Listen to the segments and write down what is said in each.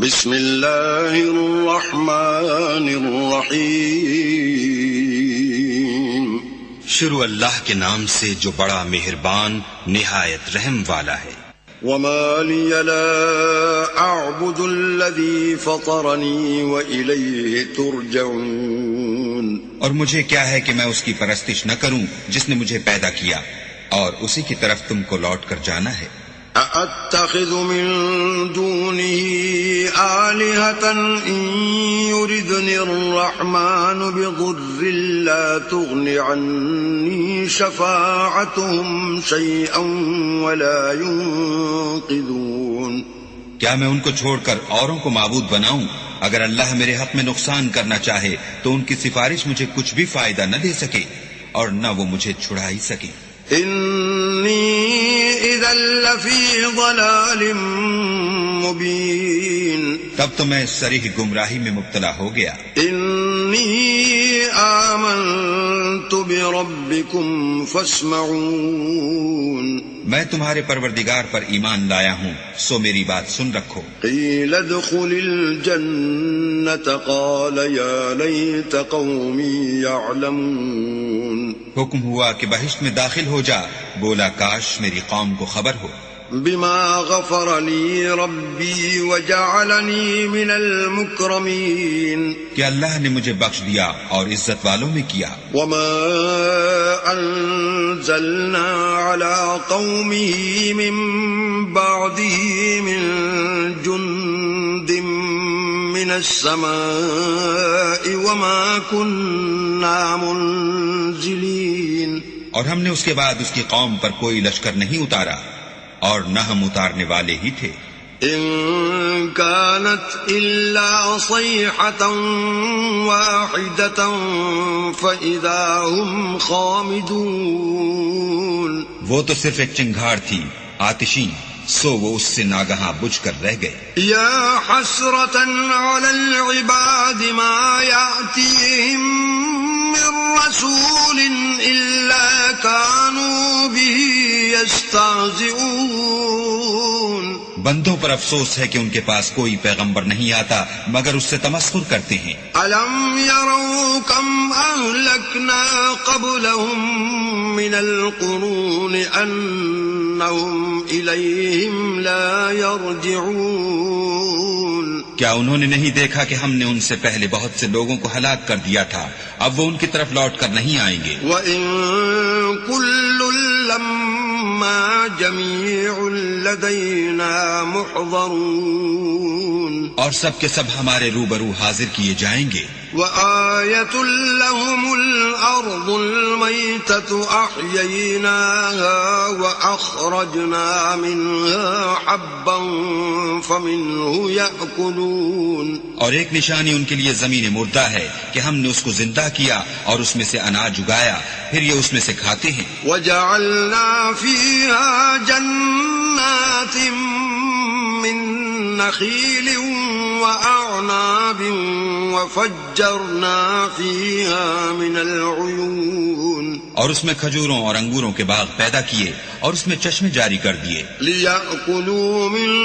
بسم اللہ الرحمن الرحیم۔ شروع اللہ کے نام سے جو بڑا مہربان نہایت رحم والا ہے۔ وما لی لا اعبد الذی فطرنی وإلیہ ترجعون۔ اور مجھے کیا ہے کہ میں اس کی پرستش نہ کروں جس نے مجھے پیدا کیا، اور اسی کی طرف تم کو لوٹ کر جانا ہے۔ أَأَتَّخِذُ مِن دُونِهِ آلِهَةً إِن يُرِدْنِ الرَّحْمَنُ بِضُرٍّ لَّا تُغْنِ عَنِّي شَفَاعَتُهُمْ شَيْئًا وَلَا يُنقِذُونَ۔ کیا میں ان کو چھوڑ کر اوروں کو معبود بناؤں؟ اگر اللہ میرے حق میں نقصان کرنا چاہے تو ان کی سفارش مجھے کچھ بھی فائدہ نہ دے سکے اور نہ وہ مجھے چھڑا ہی سکے۔ انی اذا لفی ضلال مبین۔ تب تو میں صریح گمراہی میں مبتلا ہو گیا۔ انی آمنت بربکم فاسمعون۔ میں تمہارے پروردگار پر ایمان لایا ہوں، سو میری بات سن رکھو۔ قیل ادخل الجنة قال یا لیت قومی یعلمون۔ حکم ہوا کہ بہشت میں داخل ہو جا، بولا کاش میری قوم کو خبر ہو۔ بما غفر لی ربی وجعلنی من المکرمین۔ کہ اللہ نے مجھے بخش دیا اور عزت والوں میں کیا۔ وما انزلنا على قومه من بعده من جند من السماء وما كنا منزلین۔ اور ہم نے اس کے بعد اس کی قوم پر کوئی لشکر نہیں اتارا اور نہ ہم اتارنے والے ہی تھے۔ ان كانت الا صيحة واحدة فاذا هم خامدون۔ وہ تو صرف ایک چنگھاڑ تھی آتشین، سو وہ اس سے ناگہاں بجھ کر رہ گئے۔ یا حسرة على العباد ما يأتيهم من رسول الا كانوا به يستهزئون۔ بندوں پر افسوس ہے کہ ان کے پاس کوئی پیغمبر نہیں آتا مگر اس سے تمسخر کرتے ہیں۔ الم يروا كم اهلكنا قبلهم من القرون انهم اليهم لا يرجعون۔ کیا انہوں نے نہیں دیکھا کہ ہم نے ان سے پہلے بہت سے لوگوں کو ہلاک کر دیا تھا، اب وہ ان کی طرف لوٹ کر نہیں آئیں گے۔ وَإِن كُلٌّ لَّمَّا جَمِيعٌ لَّدَيْنَا مُحْضَرُونَ۔ اور سب کے سب ہمارے روبرو حاضر کیے جائیں گے۔ وَآيَةٌ لَّهُمُ الْأَرْضُ الْمَيْتَةُ أَحْيَيْنَاهَا وَأَخْرَجْنَا مِنْهَا حَبًّا فَمِنْهُ يَأْكُلُونَ۔ اور ایک نشانی ان کے لیے زمین مردہ ہے کہ ہم نے اس کو زندہ کیا اور اس میں سے اناج اگایا، پھر یہ اس میں سے کھاتے ہیں۔ وَجَعَلْنَا فِيهَا جَنَّاتٍ مِّن نَخِيلٍ وَأَعْنَابٍ وَفَجَّرْنَا فِيهَا مِنَ الْعُيُونِ۔ اور اس میں کھجوروں اور انگوروں کے باغ پیدا کیے اور اس میں چشمے جاری کر دیے۔ لِيَأْكُلُوا مِن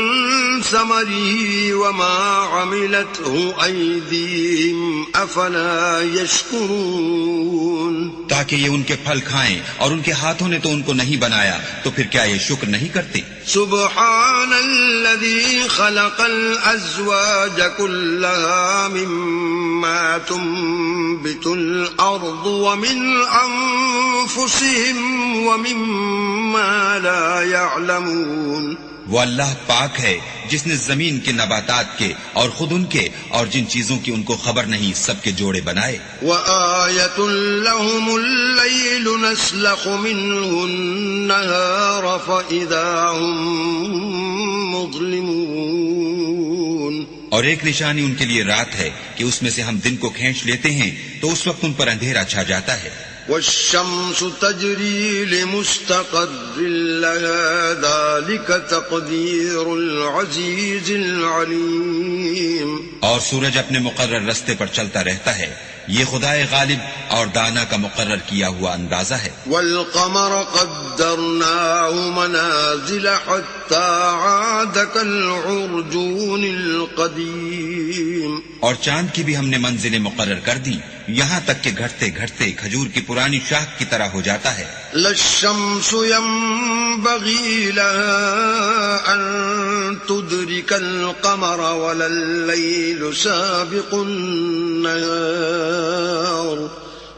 ثَمَرِهِ وَمَا عَمِلَتْهُ أَيْدِيهِمْ أَفَلَا يَشْكُرُونَ۔ تاکہ یہ ان کے پھل کھائیں اور ان کے ہاتھوں نے تو ان کو نہیں بنایا، تو پھر کیا یہ شکر نہیں کرتے؟ سبحان الذي خلق الأزواج كلها مما تنبت الأرض ومن أنفسهم ومما لا يعلمون۔ وہ اللہ پاک ہے جس نے زمین کے نباتات کے اور خود ان کے اور جن چیزوں کی ان کو خبر نہیں سب کے جوڑے بنائے۔ وَآيَةٌ لَّهُمُ اللَّيْلُ نَسْلَخُ مِنْهُ النَّهَارَ فَإِذَا هُمْ مُظْلِمُونَ۔ اور ایک نشانی ان کے لیے رات ہے کہ اس میں سے ہم دن کو کھینچ لیتے ہیں تو اس وقت ان پر اندھیرا چھا جاتا ہے۔ والشمس تجری لمستقر لها ذلك تقدیر العزیز العلیم۔ اور سورج اپنے مقرر رستے پر چلتا رہتا ہے، یہ خدائے غالب اور دانا کا مقرر کیا ہوا اندازہ ہے. والقمر قدرناه منازل حتى عاد كالعرجون القديم. اور چاند کی بھی ہم نے منزلیں مقرر کر دی یہاں تک کہ گھٹتے گھٹتے کھجور کی پرانی شاخ کی طرح ہو جاتا ہے. لا الشمس ينبغي لها أن تدرك القمر ولا الليل سابق النهار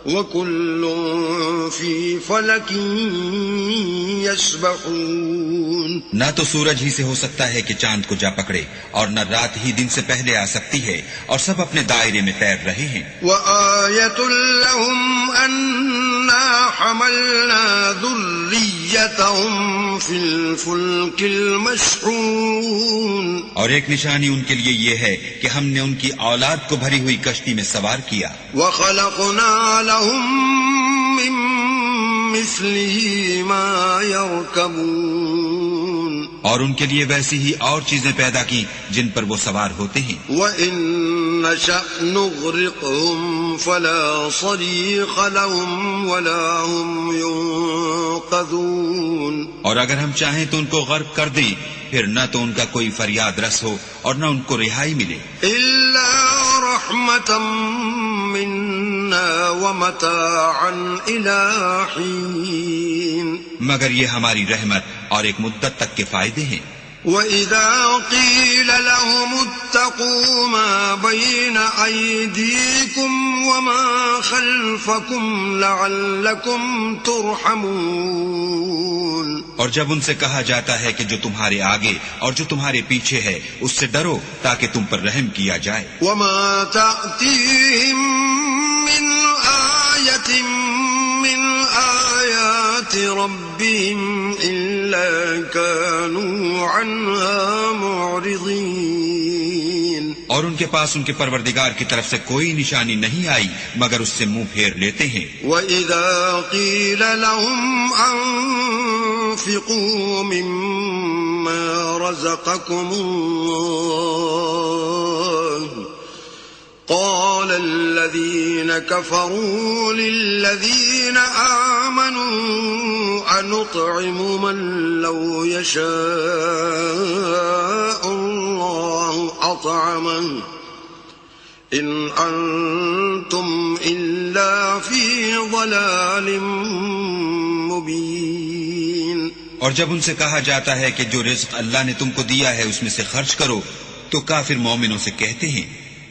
وكل في فلك يسبحون. نہ تو سورج ہی سے ہو سکتا ہے کہ چاند کو جا پکڑے اور نہ رات ہی دن سے پہلے آ سکتی ہے اور سب اپنے دائرے میں تیر رہے ہیں. وآية لهم أنا حملنا ذريتهم في الفلك المشحون. اور ایک نشانی ان کے لیے یہ ہے کہ ہم نے ان کی اولاد کو بھری ہوئی کشتی میں سوار کیا. وخلقنا لهم من مثله ما يركبون. اور ان کے لیے ویسی ہی اور چیزیں پیدا کی جن پر وہ سوار ہوتے ہیں. وَإِن نَّشَأْ نُغْرِقْهُمْ فَلَا صَرِيخَ لَهُمْ وَلَا هُمْ يُنقَذُونَ. اور اگر ہم چاہیں تو ان کو غرق کر دیں پھر نہ تو ان کا کوئی فریاد رس ہو اور نہ ان کو رہائی ملے. إِلَّا رَحْمَةً مِنَّا وَمَتَاعًا إِلَىٰ حِينٍ. مگر یہ ہماری رحمت اور ایک مدت تک کے فائدے ہیں. وَإِذَا قِيلَ لَهُمُ اتَّقُوا مَا بَيْنَ أَيْدِيكُمْ وَمَا خَلْفَكُمْ لَعَلَّكُمْ تُرْحَمُونَ. اور جب ان سے کہا جاتا ہے کہ جو تمہارے آگے اور جو تمہارے پیچھے ہے اس سے ڈرو تاکہ تم پر رحم کیا جائے. وَمَا تَأْتِيهِم مِّنْ آيَةٍ مِّنْ آيَاتِ رَبِّهِمْ إِلَّا كَانُوا عَنْهَا مُعْرِضِينَ. اور ان کے پاس ان کے پروردگار کی طرف سے کوئی نشانی نہیں آئی مگر اس سے منہ پھیر لیتے ہیں. وَإِذَا قِيلَ لَهُمْ أَنفِقُوا مِمَّا رَزَقَكُمُ اللَّهُ قَالَ الَّذِينَ كَفَرُوا لِلَّذِينَ آمَنُوا أَنُطْعِمُ مَن لَّوْ يَشَاءُ اللَّهُ أَطْعَمَهُ إِنْ أَنتُمْ إِلَّا فِي ضَلَالٍ مُّبِينٍ. اور جب ان سے کہا جاتا ہے کہ جو رزق اللہ نے تم کو دیا ہے اس میں سے خرچ کرو تو کافر مومنوں سے کہتے ہیں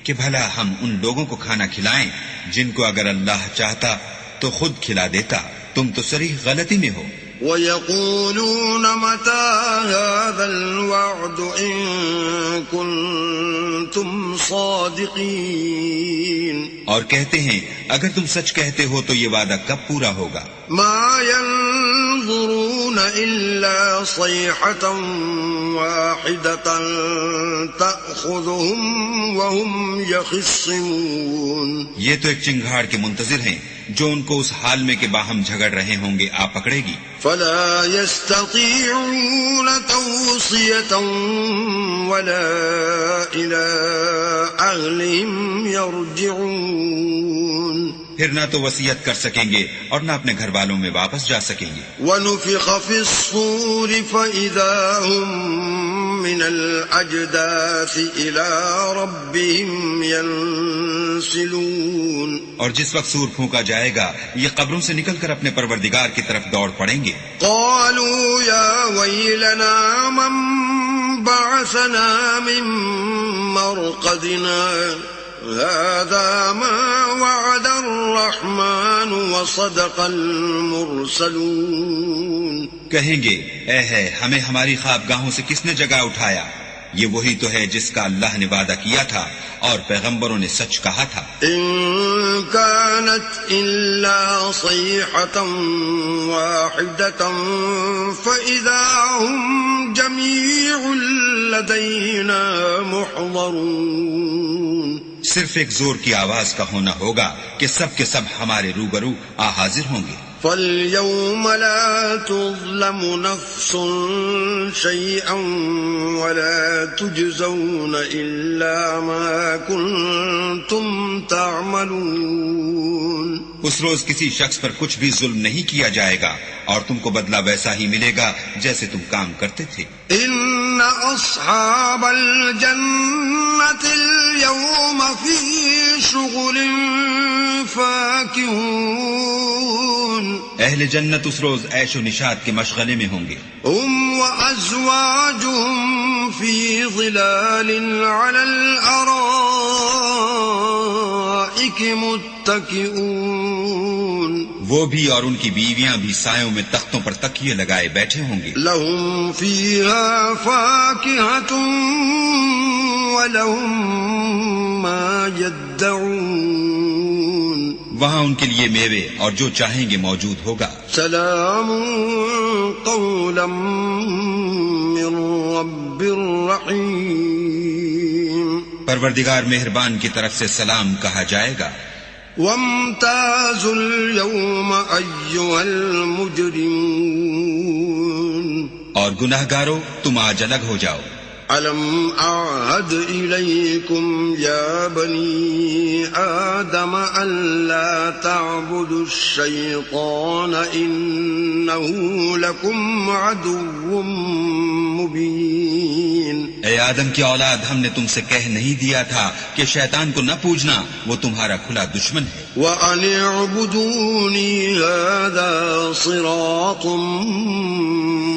کہ بھلا ہم ان لوگوں کو کھانا کھلائیں جن کو اگر اللہ چاہتا تو خود کھلا دیتا. تم تو صریح غلطی میں ہو. وَيَقُولُونَ مَتَىٰ هَٰذَا الْوَعْدُ إِن كُنتُمْ صَادِقِينَ. اور کہتے ہیں اگر تم سچ کہتے ہو تو یہ وعدہ کب پورا ہوگا. مَا يَنظُرُونَ إِلَّا صَيْحَةً وَاحِدَةً تَأْخُذُهُمْ وَهُمْ يَخِصِّمُونَ. یہ تو ایک چنگھاڑ کے منتظر ہیں جو ان کو اس حال میں کہ باہم جھگڑ رہے ہوں گے آ پکڑے گی. فَلَا يَسْتَطِيعُونَ تَوْصِيَةً وَلَا إِلَىٰ أَهْلِهِمْ يَرْجِعُونَ. پھر نہ تو وصیت کر سکیں گے اور نہ اپنے گھر والوں میں واپس جا سکیں گے. وَنُفِخَ فِي الصُّورِ فَإِذَا هُم مِّنَ الْأَجْدَاثِ إِلَىٰ رَبِّهِمْ يَنسِلُونَ. اور جس وقت سور پھونکا جائے گا یہ قبروں سے نکل کر اپنے پروردگار کی طرف دوڑ پڑیں گے. قَالُوا يَا وَيْلَنَا مَن بَعَثَنَا مِن مَّرْقَدِنَا هَٰذَا مَا وَعَدَ الرَّحْمَٰنُ وَصَدَقَ الْمُرْسَلُونَ. کہیں گے اے ہے ہمیں ہماری خوابگاہوں سے کس نے جگا اٹھایا. یہ وہی تو ہے جس کا اللہ نے وعدہ کیا تھا اور پیغمبروں نے سچ کہا تھا. إِن كَانَتْ إِلَّا صَيْحَةً وَاحِدَةً فَإِذَا هُمْ جَمِيعٌ لَدَيْنَا مُحْضَرُونَ. صرف ایک زور کی آواز کا ہونا ہوگا کہ سب کے سب ہمارے روبرو حاضر ہوں گے. فاليوم لا تظلم نفس شيئا ولا تجزون إلا ما كنتم تعملون. اس روز کسی شخص پر کچھ بھی ظلم نہیں کیا جائے گا اور تم کو بدلہ ویسا ہی ملے گا جیسے تم کام کرتے تھے. ان اصحاب الجنة اليوم في شغل فاكهون. اہل جنت اس روز عیش و نشاط کے مشغلے میں ہوں گے. هم وازواجهم في ظلال على الارائك متكئون. وہ بھی اور ان کی بیویاں بھی سایوں میں تختوں پر تکیے لگائے بیٹھے ہوں گے. لهم فيها فاكهة ولهم ما يدعون. وہاں ان کے لیے میوے اور جو چاہیں گے موجود ہوگا. سلام قولا من رب رحیم. پروردگار مہربان کی طرف سے سلام کہا جائے گا. وامتازوا اليوم أيها المجرمون. اور گناہگارو تم آج الگ ہو جاؤ. ألم أعهد إليكم يا بني آدم ألا تعبدوا الشيطان إنه لكم عدو مبين. اے آدم کی اولاد، ہم نے تم سے کہہ نہیں دیا تھا کہ شیطان کو نہ پوجنا، وہ تمہارا کھلا دشمن ہے. وَأَنِ اعْبُدُونِي هَذَا صِرَاطٌ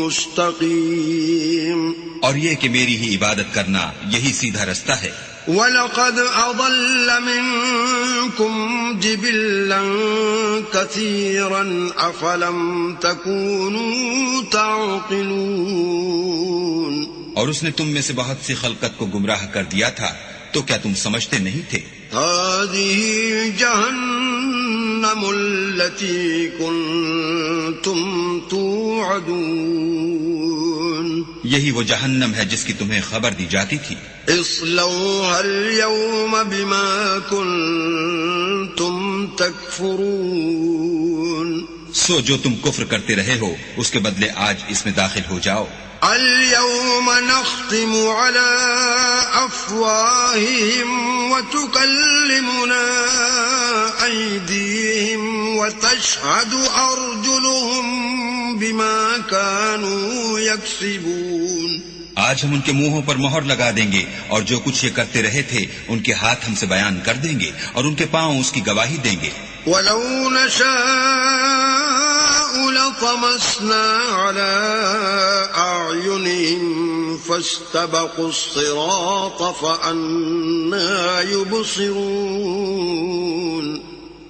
مُسْتَقِيمٌ. اور یہ کہ میری ہی عبادت کرنا یہی سیدھا رستہ ہے. وَلَقَدْ أَضَلَّ مِنكُمْ جِبِلًّا كَثِيرًا أَفَلَمْ تَكُونُوا تَعْقِلُونَ. اور اس نے تم میں سے بہت سی خلقت کو گمراہ کر دیا تھا، تو کیا تم سمجھتے نہیں تھے؟ هذه جهنم التي كنتم توعدون. یہی وہ جہنم ہے جس کی تمہیں خبر دی جاتی تھی. اصلوها اليوم بما كنتم تكفرون. سو جو تم کفر کرتے رہے ہو اس کے بدلے آج اس میں داخل ہو جاؤ. اليوم نختم على أفواههم وتكلمنا أيديهم وتشهد أرجلهم بما كانوا يكسبون. آج ہم ان کے منہوں پر مہر لگا دیں گے اور جو کچھ یہ کرتے رہے تھے ان کے ہاتھ ہم سے بیان کر دیں گے اور ان کے پاؤں اس کی گواہی دیں گے. وَلَوْ نَشَاءُ لَطَمَسْنَا عَلَىٰ أَعْيُنِهِمْ فَاسْتَبَقُوا الصِّرَاطَ فَأَنَّىٰ يُبْصِرُونَ.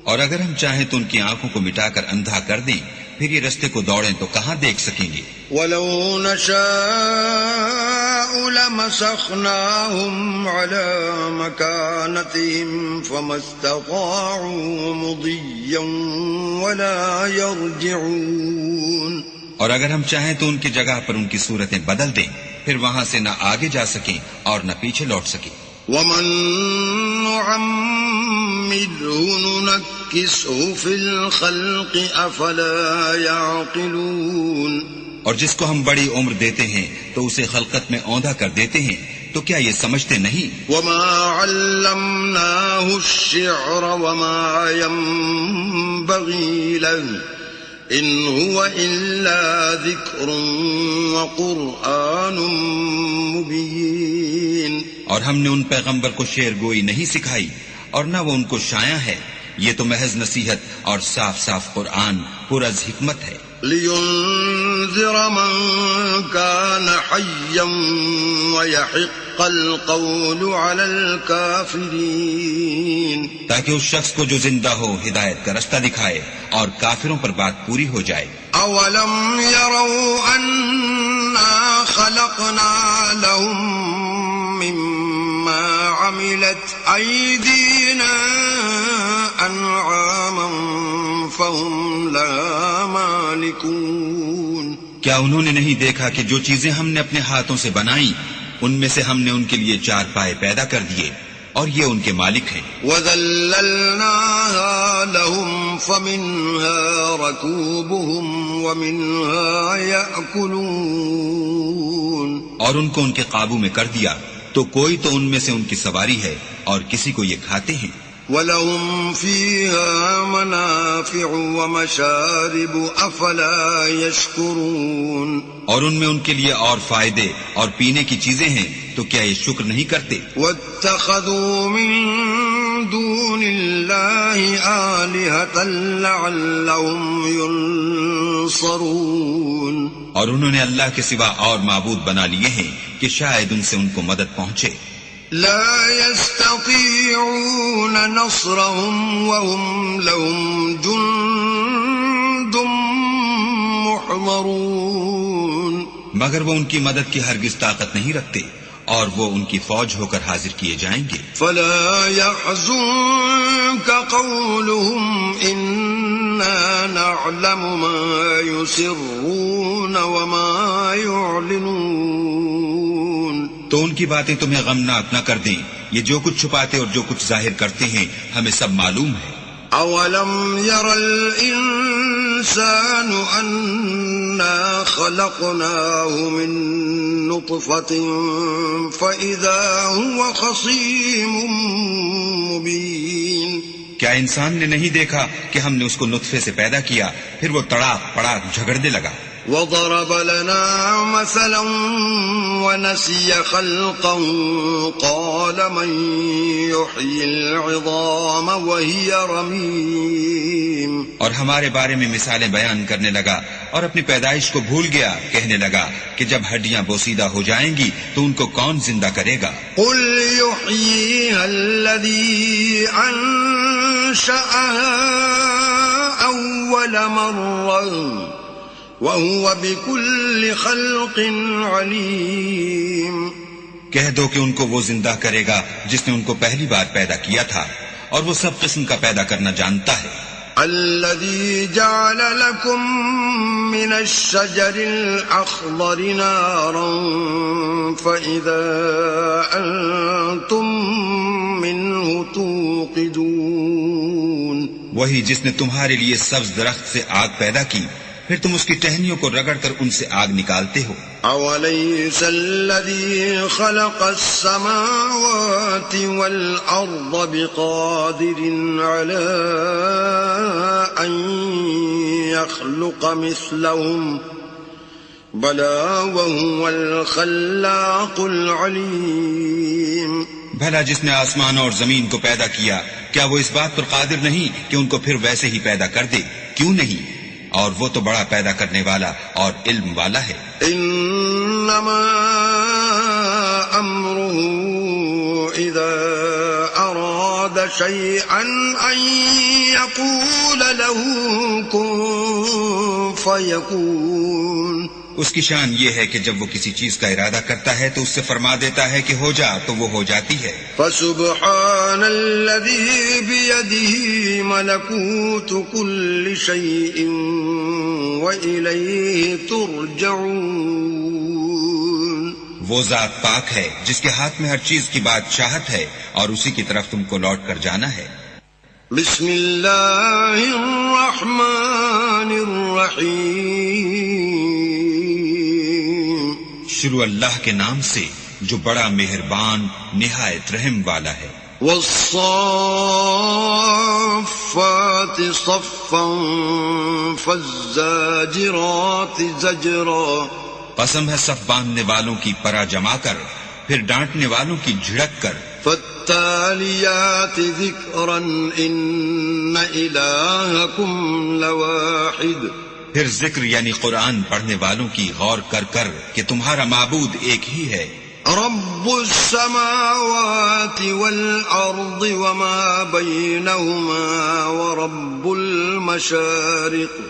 اور اگر ہم چاہیں تو ان کی آنکھوں کو مٹا کر اندھا کر دیں، پھر یہ رستے کو دوڑیں تو کہاں دیکھ سکیں گے. وَلَوْ نَشَاءُ لَمَسَخْنَاهُمْ عَلَىٰ مَكَانَتِهِمْ فَمَا اسْتَطَاعُوا مُضِيًّا وَلَا يَرْجِعُونَ. اور اگر ہم چاہیں تو ان کی جگہ پر ان کی صورتیں بدل دیں، پھر وہاں سے نہ آگے جا سکیں اور نہ پیچھے لوٹ سکیں. وَمَن نُّعَمِّرْهُ نُنَكِّسْهُ فِي الْخَلْقِ أَفَلَا يَعْقِلُونَ. اور جس کو ہم بڑی عمر دیتے ہیں تو اسے خلقت میں اوندھا کر دیتے ہیں، تو کیا یہ سمجھتے نہیں؟ وَمَا عَلَّمْنَاهُ الشِّعْرَ وَمَا يَنبَغِي لَهُ إِنْ هُوَ إِلَّا ذِكْرٌ وَقُرْآنٌ مُبِينٌ. اور ہم نے ان پیغمبر کو شعر گوئی نہیں سکھائی اور نہ وہ ان کو شایع ہے، یہ تو محض نصیحت اور صاف صاف قرآن پر از حکمت ہے. لِيُنذِرَ مَن كَانَ حَيًّا وَيَحِقَّ الْقَوْلُ عَلَى الْكَافِرِينَ. تاکہ اس شخص کو جو زندہ ہو ہدایت کا رستہ دکھائے اور کافروں پر بات پوری ہو جائے. أَوَلَمْ يَرَوْا أَنَّا خَلَقْنَا لَهُم مِّمَّا عَمِلَتْ أَيْدِينَا أَنْعَامًا فَهُمْ لَهَا مَالِكُونَ. کیا انہوں نے نہیں دیکھا کہ جو چیزیں ہم نے اپنے ہاتھوں سے بنائیں ان میں سے ہم نے ان کے لیے چار پائے پیدا کر دیے اور یہ ان کے مالک ہیں. وَذَلَّلْنَاهَا لَهُمْ فَمِنْهَا رَكُوبُهُمْ وَمِنْهَا يَأْكُلُونَ. اور ان کو ان کے قابو میں کر دیا تو کوئی تو ان میں سے ان کی سواری ہے اور کسی کو یہ کھاتے ہیں. وَلَهُمْ فِيهَا مَنَافِعُ وَمَشَارِبُ أَفَلَا يَشْكُرُونَ. اور ان میں ان کے لیے اور فائدے اور پینے کی چیزیں ہیں تو کیا یہ شکر نہیں کرتے؟ وَاتَّخَذُوا مِن دُونِ اللَّهِ آلِهَةً لَعَلَّهُمْ يُنصَرُونَ. اور انہوں نے اللہ کے سوا اور معبود بنا لیے ہیں کہ شاید ان سے ان کو مدد پہنچے. لا يستطيعون نصرهم وهم لهم جند محضرون. مگر وہ ان کی مدد کی ہرگز طاقت نہیں رکھتے اور وہ ان کی فوج ہو کر حاضر کیے جائیں گے. فلا يحزنك قولهم إنا نعلم ما يسرون وما يعلنون. تو ان کی باتیں تمہیں غمناک نہ کر دیں. یہ جو کچھ چھپاتے اور جو کچھ ظاہر کرتے ہیں ہمیں سب معلوم ہے. اولم ير الانسان انا خلقناه من نطفة فاذا هو خصيم مبين. کیا انسان نے نہیں دیکھا کہ ہم نے اس کو نطفے سے پیدا کیا پھر وہ تڑاک پڑاک جھگڑنے لگا. وضرب لنا مثلا ونسي خلقا قال من يحيي العظام وهي رميم. اور ہمارے بارے میں مثالیں بیان کرنے لگا اور اپنی پیدائش کو بھول گیا. کہنے لگا کہ جب ہڈیاں بوسیدہ ہو جائیں گی تو ان کو کون زندہ کرے گا؟ قل يحييها الذي أنشأها أول مرة وَهُوَ بِكُلِّ خَلْقٍ عَلِيمٌ. کہہ دو کہ ان کو وہ زندہ کرے گا جس نے ان کو پہلی بار پیدا کیا تھا اور وہ سب قسم کا پیدا کرنا جانتا ہے. الَّذِي جَعَلَ لَكُم مِّنَ الشَّجَرِ الْأَخْضَرِ نَارًا فَإِذَا أَنتُم مِّنْهُ تُوقِدُونَ. وہی جس نے تمہارے لیے سبز درخت سے آگ پیدا کی پھر تم اس کی ٹہنیوں کو رگڑ کر ان سے آگ نکالتے ہو. أَوَلَيْسَ الَّذِي خَلَقَ السَّمَاوَاتِ وَالْأَرْضَ بِقَادِرٍ عَلَىٰ أَن يَخْلُقَ مِثْلَهُمْ بَلَىٰ وَهُوَ الْخَلَّاقُ الْعَلِيمُ. بھلا جس نے آسمان اور زمین کو پیدا کیا کیا وہ اس بات پر قادر نہیں کہ ان کو پھر ویسے ہی پیدا کر دے؟ کیوں نہیں؟ اور وہ تو بڑا پیدا کرنے والا اور علم والا ہے. انما امره اذا اراد شيئا ان يقول له كن فيكون. اس کی شان یہ ہے کہ جب وہ کسی چیز کا ارادہ کرتا ہے تو اس سے فرما دیتا ہے کہ ہو جا تو وہ ہو جاتی ہے. فسبحان الذي بيده ملكوت كل شيء وإليه ترجعون. وہ ذات پاک ہے جس کے ہاتھ میں ہر چیز کی بادشاہت ہے اور اسی کی طرف تم کو لوٹ کر جانا ہے. بسم اللہ الرحمن الرحیم. شروع اللہ کے نام سے جو بڑا مہربان نہایت رحم والا ہے. والصافات صفا فالزاجرات زجرا. قسم ہے صف باندھنے والوں کی پرا جما کر پھر ڈانٹنے والوں کی جھڑک کر. فالتالیات ذکرا ان الہکم لواحد. پھر ذکر یعنی قرآن پڑھنے والوں کی غور کر کر کہ تمہارا معبود ایک ہی ہے. رب السماوات والارض وما بینہما ورب المشارق.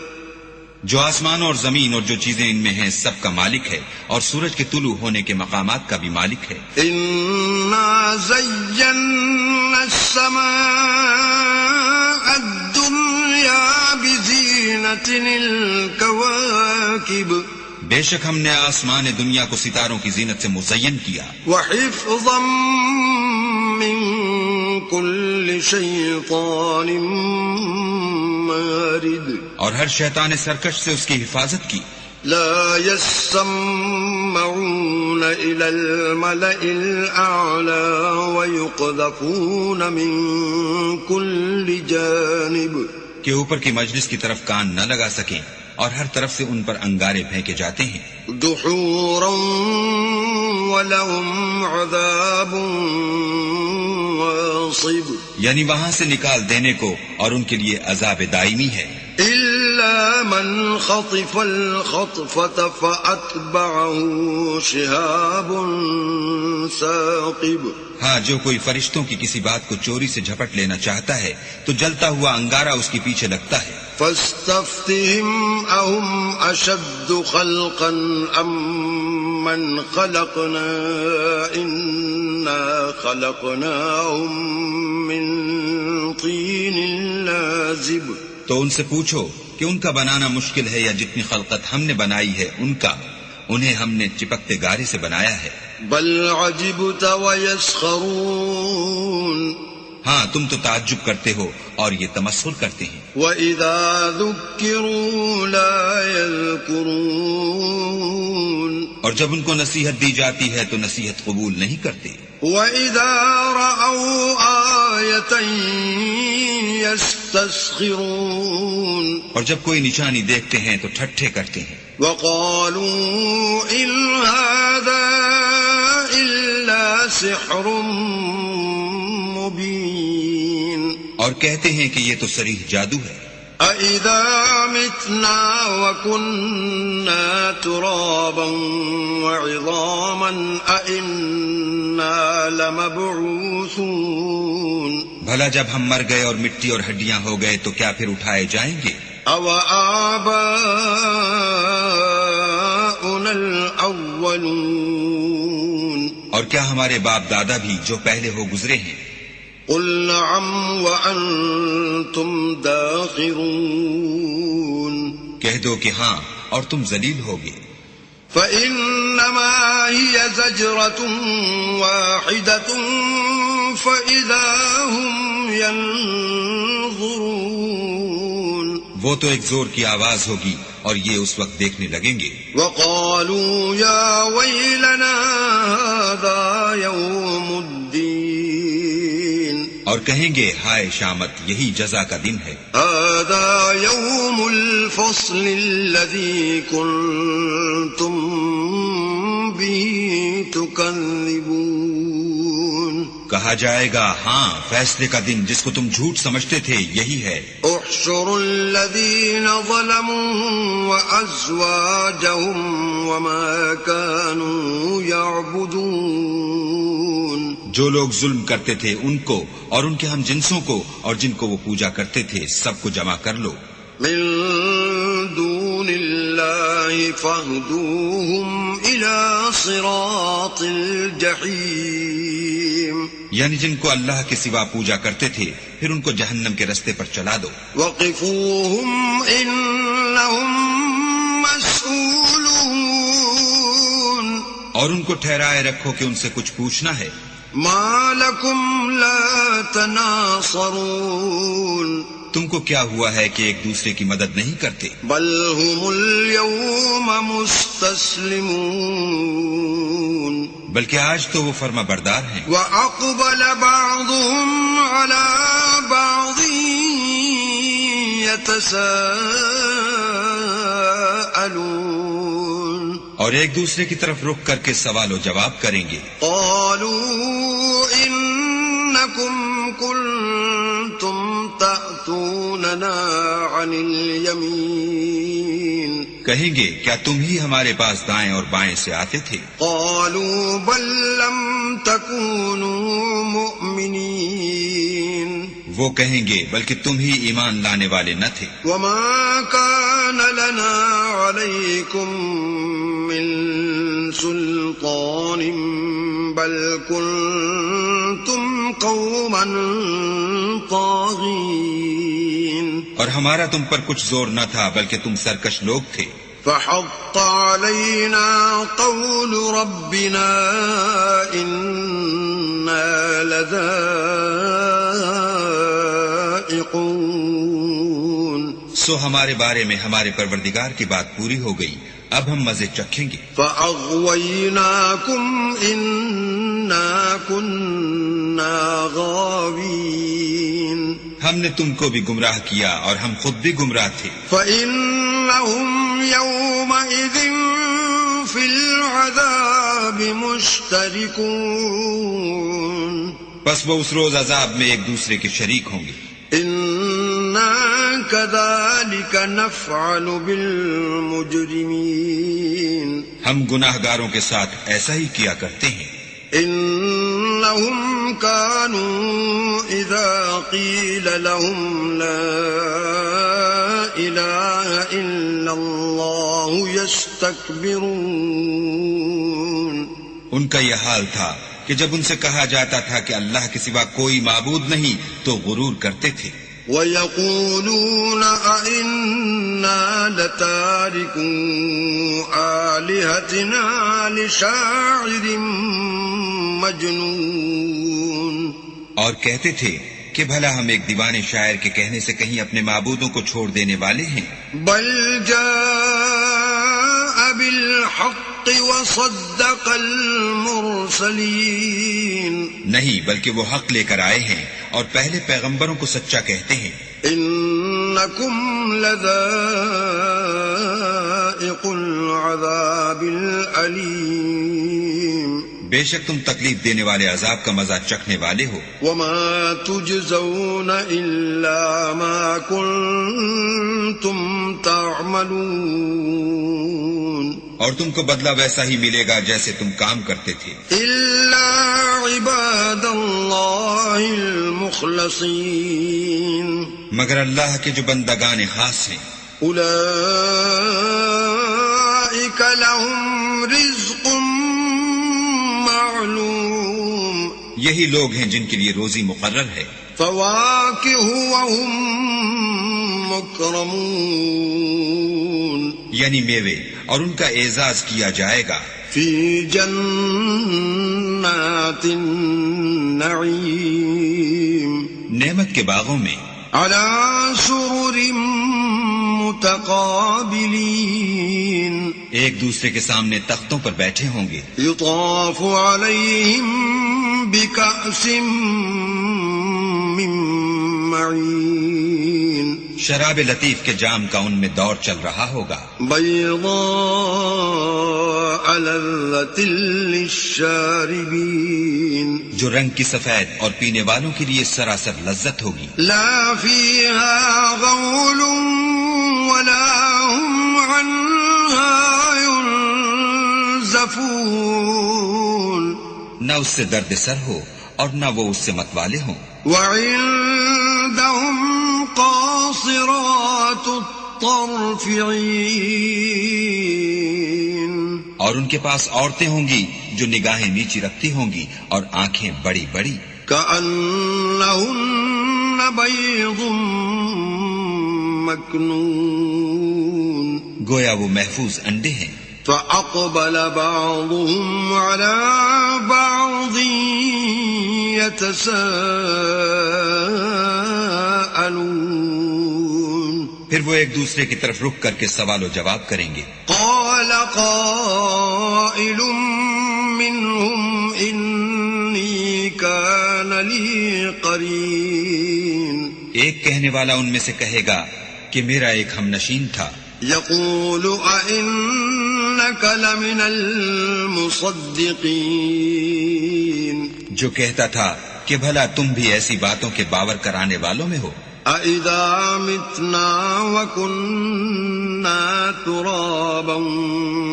جو آسمان اور زمین اور جو چیزیں ان میں ہیں سب کا مالک ہے اور سورج کے طلوع ہونے کے مقامات کا بھی مالک ہے. انا زینا السماء الدنیا بزینۃ الکواکب. بے شک ہم نے آسمان دنیا کو ستاروں کی زینت سے مزین کیا. وحفظا من كل شيطان مارد اور ہر شیطان سرکش سے اس کی حفاظت کی. لا يسمعون إلى الملأ الأعلى ويقذفون من كل جانب کہ اوپر کی مجلس کی طرف کان نہ لگا سکیں اور ہر طرف سے ان پر انگارے پھینکے جاتے ہیں. دحورا ولهم عذاب واصب یعنی وہاں سے نکال دینے کو اور ان کے لیے عذاب دائمی ہے. إلا من خطف الخطفة فأتبعه شهاب ثاقب ہاں، جو کوئی فرشتوں کی کسی بات کو چوری سے جھپٹ لینا چاہتا ہے تو جلتا ہوا انگارہ اس کے پیچھے لگتا ہے. فاستفتهم أهم أشد خلقا أم من خلقنا إنا خلقناهم من طين لازب تو ان سے پوچھو کہ ان کا بنانا مشکل ہے یا جتنی خلقت ہم نے بنائی ہے ان کا، انہیں ہم نے چپکتے گارے سے بنایا ہے. بل عجبت ويسخرون ہاں، تم تو تعجب کرتے ہو اور یہ تمسخر کرتے ہیں. وَإِذَا ذُكِّرُوا لَا يَذْكُرُونَ اور جب ان کو نصیحت دی جاتی ہے تو نصیحت قبول نہیں کرتے. وَإِذَا رَأَوْا آيَةً يَسْتَسْخِرُونَ اور جب کوئی نشانی دیکھتے ہیں تو ٹھٹھے کرتے ہیں. وَقَالُوا إِنْ هَذَا إِلَّا سِحْرٌ مُبِينٌ اور کہتے ہیں کہ یہ تو صریح جادو ہے. أَإِذَا مِتْنَا وَكُنَّا تُرَابًا وَعِظَامًا أَإِنَّا لَمَبْعُوثُونَ بھلا جب ہم مر گئے اور مٹی اور ہڈیاں ہو گئے تو کیا پھر اٹھائے جائیں گے؟ أَوَآبَاؤُنَا الْأَوَّلُونَ اور کیا ہمارے باپ دادا بھی جو پہلے ہو گزرے ہیں؟ قُلْ نَعَمْ وَأَنْتُمْ دَاخِرُونَ کہہ دو کہ ہاں اور تم ذلیل ہوگے. فَإِنَّمَا هِيَ زَجْرَةٌ وَاحِدَةٌ فَإِذَا هُمْ يَنظُرُونَ وہ تو ایک زور کی آواز ہوگی اور یہ اس وقت دیکھنے لگیں گے. وَقَالُوا يَا وَيْلَنَا هَذَا يَوْمُ الدِّينِ اور کہیں گے ہائے شامت، یہی جزا کا دن ہے. هذا يوم الفصل الذي كنتم به تكذبون کہا جائے گا ہاں، فیصلے کا دن جس کو تم جھوٹ سمجھتے تھے یہی ہے. احشروا الذين ظلموا وأزواجهم وما كانوا يعبدون جو لوگ ظلم کرتے تھے ان کو اور ان کے ہم جنسوں کو اور جن کو وہ پوجا کرتے تھے سب کو جمع کر لو. من دون الله فاهدوهم إلى صراط الجحيم یعنی جن کو اللہ کے سوا پوجا کرتے تھے پھر ان کو جہنم کے رستے پر چلا دو. وقفوهم إنهم مسئولون اور ان کو ٹھہرائے رکھو کہ ان سے کچھ پوچھنا ہے. ما لكم لا تناصرون تم کو کیا ہوا ہے کہ ایک دوسرے کی مدد نہیں کرتے؟ بل هم اليوم مستسلمون بلکہ آج تو وہ فرما بردار ہیں. وأقبل بعضهم على بعض يتساءلون اور ایک دوسرے کی طرف رخ کر کے سوال و جواب کریں گے. قالوا إنكم كنتم تأتوننا عن اليمين کہیں گے کیا تم ہی ہمارے پاس دائیں اور بائیں سے آتے تھے؟ قالوا بل لم تكونوا مؤمنين وہ کہیں گے بلکہ تم ہی ایمان لانے والے نہ تھے. وما كان لنا عليكم من سلطان بل كنتم قوما طاغين اور ہمارا تم پر کچھ زور نہ تھا بلکہ تم سرکش لوگ تھے. فحق علينا قول ربنا إنا لذائقون سو ہمارے بارے میں ہمارے پروردگار کی بات پوری ہو گئی، اب ہم مزے چکھیں گے۔ فَأَغْوَيْنَاكُمْ إِنَّا كُنَّا غَاوِينَ ہم نے تم کو بھی گمراہ کیا اور ہم خود بھی گمراہ تھے۔ فَإِنَّهُمْ يَوْمَئِذٍ فِي الْعَذَابِ مُشْتَرِكُونَ بس وہ اس روز عذاب میں ایک دوسرے کے شریک ہوں گے۔ إِنَّا كَذَلِكَ نَفْعَلُ بِالْمُجْرِمِينَ ہم گناہ گاروں کے ساتھ ایسا ہی کیا کرتے ہیں۔ إِنَّهُمْ كَانُوا إِذَا قِيلَ لَهُمْ لَا إِلَهَ إِلَّا اللَّهُ يَسْتَكْبِرُونَ ان کا یہ حال تھا کہ جب ان سے کہا جاتا تھا کہ اللہ کے سوا کوئی معبود نہیں تو غرور کرتے تھے۔ وَيَقُولُونَ أَإِنَّا لَتَارِكُو آلِهَتِنَا لِشَاعِرٍ مَجْنُونٍ اور کہتے تھے کہ بھلا ہم ایک دیوانے شاعر کے کہنے سے کہیں اپنے معبودوں کو چھوڑ دینے والے ہیں۔ بل جاء بالحق وصدق المرسلین نہیں، بلکہ وہ حق لے کر آئے ہیں اور پہلے پیغمبروں کو سچا کہتے ہیں۔ انکم لذائق العذاب العلیم بے شک تم تکلیف دینے والے عذاب کا مزہ چکھنے والے ہو۔ وما تجزون الا ما کنتم تعملون اور تم کو بدلہ ویسا ہی ملے گا جیسے تم کام کرتے تھے۔ الا عباد اللہ المخلصین مگر اللہ کے جو بندگان خاص ہیں، اولئک لهم رزق معلوم یہی لوگ ہیں جن کے لیے روزی مقرر ہے۔ فواکہ وهم مکرمون یعنی میوے، اور ان کا اعزاز کیا جائے گا۔ فی جنات النعیم نعمت کے باغوں میں، علی سرر متقابلین ایک دوسرے کے سامنے تختوں پر بیٹھے ہوں گے۔ یطاف علیہم بکأس من معین شراب لطیف کے جام کا ان میں دور چل رہا ہوگا۔ بیضاء لذۃ للشاربین جو رنگ کی سفید اور پینے والوں کے لیے سراسر لذت ہوگی۔ لا فیہا غول ولا هم عنها ينزفون نہ اس سے درد سر ہو اور نہ وہ اس سے متوالے ہوں۔ وعندهم قاصرات الطرف عین اور ان کے پاس عورتیں ہوں گی جو نگاہیں نیچی رکھتی ہوں گی اور آنکھیں بڑی بڑی۔ کأنہن بیض مکنون گویا وہ محفوظ انڈے ہیں۔ فأقبل بعضهم على بعض يتساءلون پھر وہ ایک دوسرے کی طرف رخ کر کے سوال و جواب کریں گے۔ قال قائل منهم إني كان لي قرين ایک کہنے والا ان میں سے کہے گا کہ میرا ایک ہم نشین تھا۔ يقول أئنك لمن المصدقين جو کہتا تھا کہ بھلا تم بھی ایسی باتوں کے باور کرانے والوں میں ہو۔ أَإِذَا مِتْنَا وَكُنَّا تُرَابًا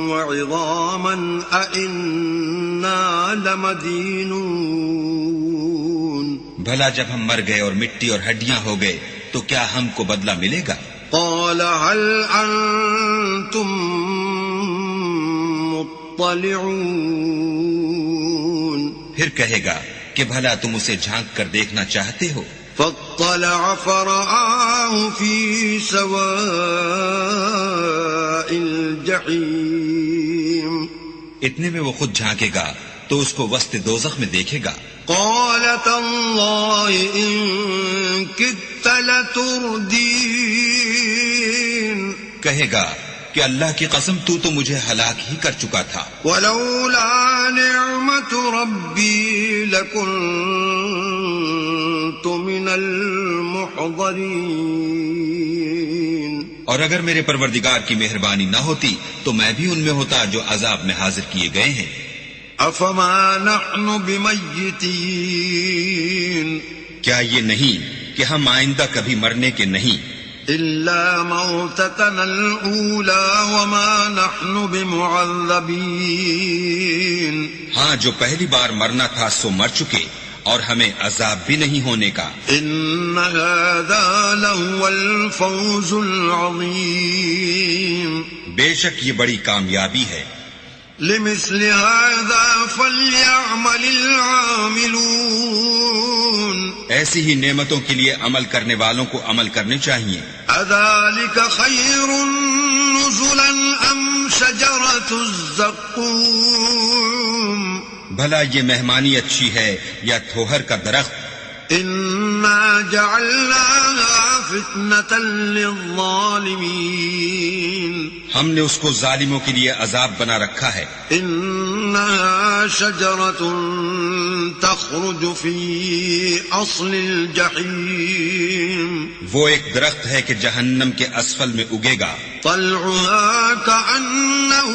وَعِظَامًا أَإِنَّا لَمَدِينُونَ بھلا جب ہم مر گئے اور مٹی اور ہڈیاں ہو گئے تو کیا ہم کو بدلہ ملے گا؟ قال هل أنتم مطلعون پھر کہے گا کہ بھلا تم اسے جھانک کر دیکھنا چاہتے ہو؟ فاطلع فرآه في سواء الجحيم اتنے میں وہ خود جھانکے گا تو اس کو وسط دوزخ میں دیکھے گا۔ قال تالله إن كدت لتردين کہے گا کہ اللہ کی قسم تو مجھے ہلاک ہی کر چکا تھا. ولولا نعمت ربی لکنت من المحضرین. اور اگر میرے پروردگار کی مہربانی نہ ہوتی تو میں بھی ان میں ہوتا جو عذاب میں حاضر کیے گئے ہیں. افما نحن بمیتین. کیا یہ نہیں کہ ہم آئندہ کبھی مرنے کے نہیں؟ الا موتتنا الاولى وما نحن بمعذبین. ہاں جو پہلی بار مرنا تھا سو مر چکے اور ہمیں عذاب بھی نہیں ہونے کا. ان هذا لهو الفوز العظیم. بے شک یہ بڑی کامیابی ہے. لمثل هذا فليعمل العاملون. ایسی ہی نعمتوں کے لیے عمل کرنے والوں کو عمل کرنے چاہیے. اذلك خیر نزلا ام شجرة الزقوم. بھلا یہ مہمانی اچھی ہے یا تھوہر کا درخت؟ انا جعلناها فتنة للظالمین. ہم نے اس کو ظالموں کے لیے عذاب بنا رکھا ہے. انها شجرة تخرج في اصل الجحیم. وہ ایک درخت ہے کہ جہنم کے اسفل میں اگے گا. طلعها كأنه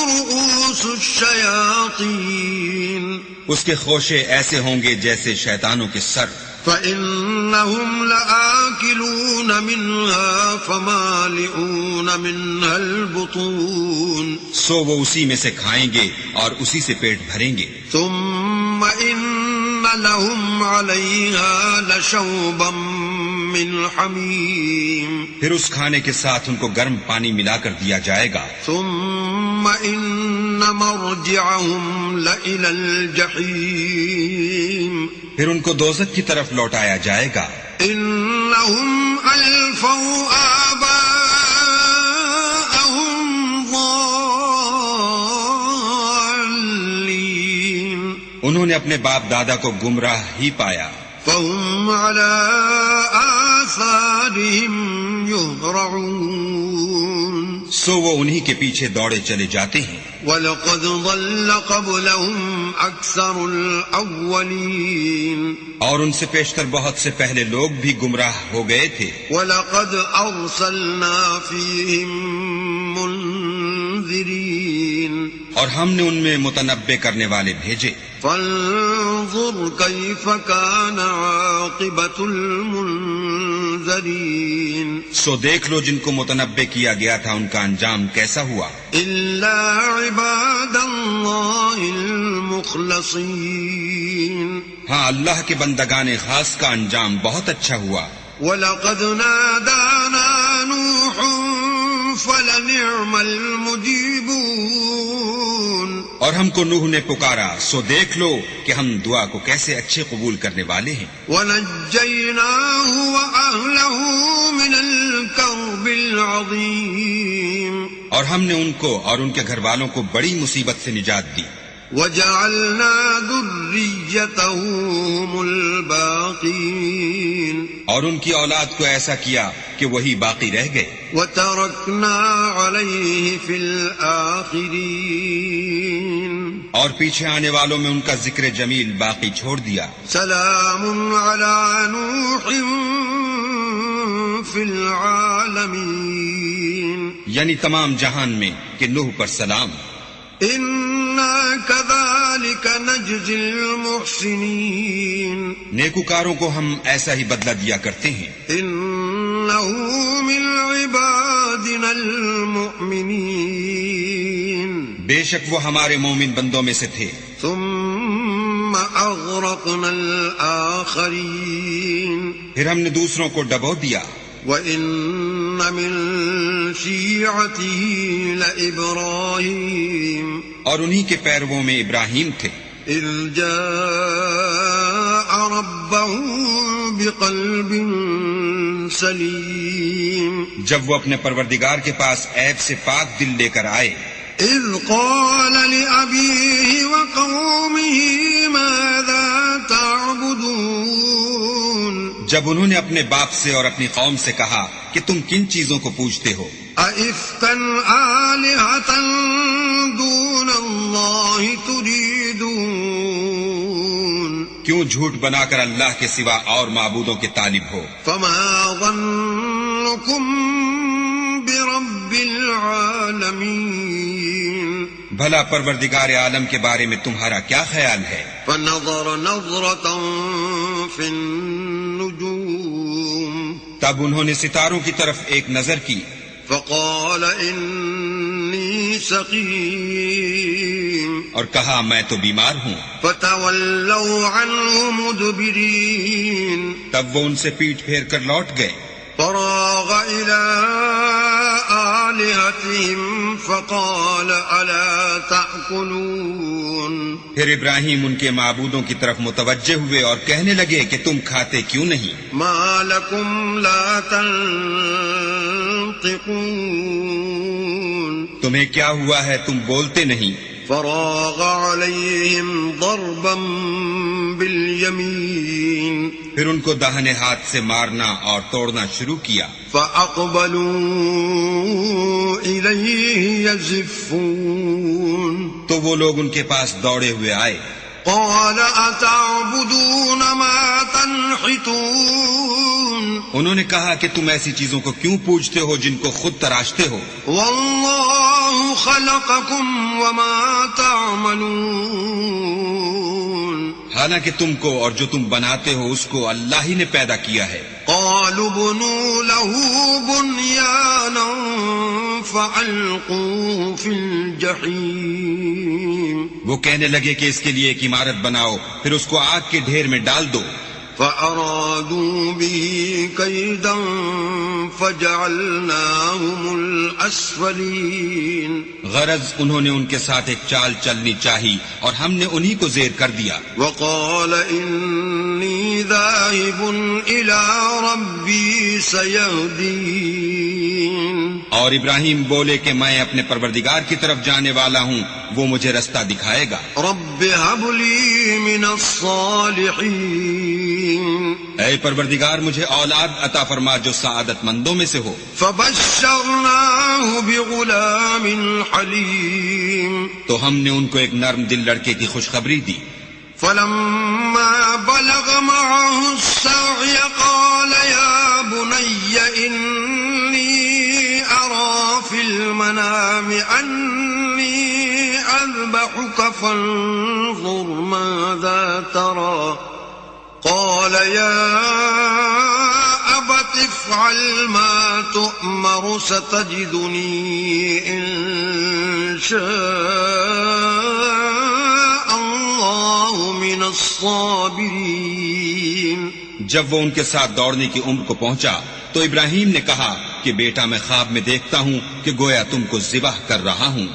رؤوس الشیاطین. اس کے خوشے ایسے ہوں گے جیسے شیطانوں کے سر. فَإِنَّهُمْ لَآكِلُونَ مِنْهَا فَمَالِئُونَ مِنْهَا الْبُطُونَ. سو وہ اسی میں سے کھائیں گے اور اسی سے پیٹ بھریں گے. ثُمَّ إِنَّ لَهُمْ عَلَيْهَا لَشَوْبًا مِّنْ حَمِيمٍ. پھر اس کھانے کے ساتھ ان کو گرم پانی ملا کر دیا جائے گا. ثُمَّ إِنَّ مَرْجِعَهُمْ لَإِلَى الْجَحِيمِ. پھر ان کو دوزخ کی طرف لوٹایا جائے گا. انہم الفوا آباءہم ضالین. انہوں نے اپنے باپ دادا کو گمراہ ہی پایا. فہم علی آثارہم یہرعون. سو وہ انہی کے پیچھے دوڑے چلے جاتے ہیں. وَلَقَدْ ضَلَّ قَبْلَهُمْ أَكْثَرُ الْأَوَّلِينَ. اور ان سے پیشتر بہت سے پہلے لوگ بھی گمراہ ہو گئے تھے. وَلَقَدْ أَرْسَلْنَا فِيهِمْ مُنذِرِينَ. اور ہم نے ان میں متنبع کرنے والے بھیجے. فَانظُرْ كَيْفَ كَانَ عَاقِبَةُ الْمُنذَرِينَ. سو دیکھ لو جن کو متنبع کیا گیا تھا ان کا انجام کیسا ہوا. إِلَّا عِبَادَ اللَّهِ الْمُخْلَصِينَ. ہاں اللہ کے بندگان خاص کا انجام بہت اچھا ہوا. وَلَقَدْ نَادَانَا نُوحٌ فَلَنِعْمَ الْمُجِيبُونَ. اور ہم کو نوح نے پکارا سو دیکھ لو کہ ہم دعا کو کیسے اچھے قبول کرنے والے ہیں. وَنَجَّيْنَاهُ وَأَهْلَهُ مِنَ الْكَرْبِ الْعَظِيمِ. اور ہم نے ان کو اور ان کے گھر والوں کو بڑی مصیبت سے نجات دی. وَجَعَلْنَا ذُرِّيَّتَهُ هُمُ الْبَاقِينَ. اور ان کی اولاد کو ایسا کیا کہ وہی باقی رہ گئے. وَتَرَكْنَا عَلَيْهِ فِي الْآخِرِينَ. اور پیچھے آنے والوں میں ان کا ذکر جمیل باقی چھوڑ دیا. سلام علی نوح فی العالمین. یعنی تمام جہان میں کہ نوح پر سلام. انا کذالک نجزی المحسنین. نیکوکاروں کو ہم ایسا ہی بدلہ دیا کرتے ہیں. انہ من عبادنا المؤمنین. بے شک وہ ہمارے مومن بندوں میں سے تھے. ثم اغرقنا الآخرین. پھر ہم نے دوسروں کو ڈبو دیا. وَإِنَّ مِن شِيعَتِهِ لَإِبْرَاهِيمَ. اور انہی کے پیرووں میں ابراہیم تھے. إِذْ جَاءَ رَبَّهُ بِقَلْبٍ سَلِيمٍ. جب وہ اپنے پروردگار کے پاس عیب سے پاک دل لے کر آئے. إِذْ قَالَ لِأَبِيهِ وَقَوْمِهِ مَاذَا تَعْبُدُونَ. جب انہوں نے اپنے باپ سے اور اپنی قوم سے کہا کہ تم کن چیزوں کو پوجتے ہو. أئفكا آلهة دون الله تريدون کیوں جھوٹ بنا کر اللہ کے سوا اور معبودوں کے طالب ہو؟ فما ظنكم برب العالمين بھلا پروردگار عالم کے بارے میں تمہارا کیا خیال ہے؟ فنظر نظرة في النجوم تب انہوں نے ستاروں کی طرف ایک نظر کی، فقال إني سقيم اور کہا میں تو بیمار ہوں۔ فتولوا عنه مدبرين تب وہ ان سے پیٹھ پھیر کر لوٹ گئے۔ فراغ إلى آلهتهم فقال ألا تأكلون پھر ابراہیم ان کے معبودوں کی طرف متوجہ ہوئے اور کہنے لگے کہ تم کھاتے کیوں نہیں؟ ما لكم لا تنطقون تمہیں کیا ہوا ہے تم بولتے نہیں؟ فراغ عليهم ضربا باليمين پھر ان کو داہنے ہاتھ سے مارنا اور توڑنا شروع کیا۔ فأقبلوا إليه يزفون تو وہ لوگ ان کے پاس دوڑے ہوئے آئے۔ قال أتعبدون ما تنحتون انہوں نے کہا کہ تم ایسی چیزوں کو کیوں پوجتے ہو جن کو خود تراشتے ہو؟ والله خلقكم وما تعملون حالانکہ تم کو اور جو تم بناتے ہو اس کو اللہ ہی نے پیدا کیا ہے۔ قالوا بنوا له بنيانا فألقوه في الجحيم وہ کہنے لگے کہ اس کے لیے ایک عمارت بناؤ، پھر اس کو آگ کے ڈھیر میں ڈال دو۔ فأرادوا به كيدا فجعلناهم الأسفلين غرض انہوں نے ان کے ساتھ ایک چال چلنی چاہی اور ہم نے انہی کو زیر کر دیا۔ وقال إني ذاهب إلى ربي سيهدين اور ابراہیم بولے کہ میں اپنے پروردگار کی طرف جانے والا ہوں، وہ مجھے رستہ دکھائے گا۔ رب هب لي من الصالحين اے پروردگار مجھے اولاد عطا فرما جو سعادت مندوں میں سے ہو۔ فبشرناه بغلام حليم تو ہم نے ان کو ایک نرم دل لڑکے کی خوشخبری دی۔ فلما بلغ معه السعي قال يا بني إني أرى في المنام أني أذبحك فانظر ماذا ترى قال يا أبت افعل ما تؤمر ستجدني إن شاء الله من الصابرين جب وہ ان کے ساتھ دوڑنے کی عمر کو پہنچا تو ابراہیم نے کہا کہ بیٹا میں خواب میں دیکھتا ہوں کہ گویا تم کو ذبح کر رہا ہوں،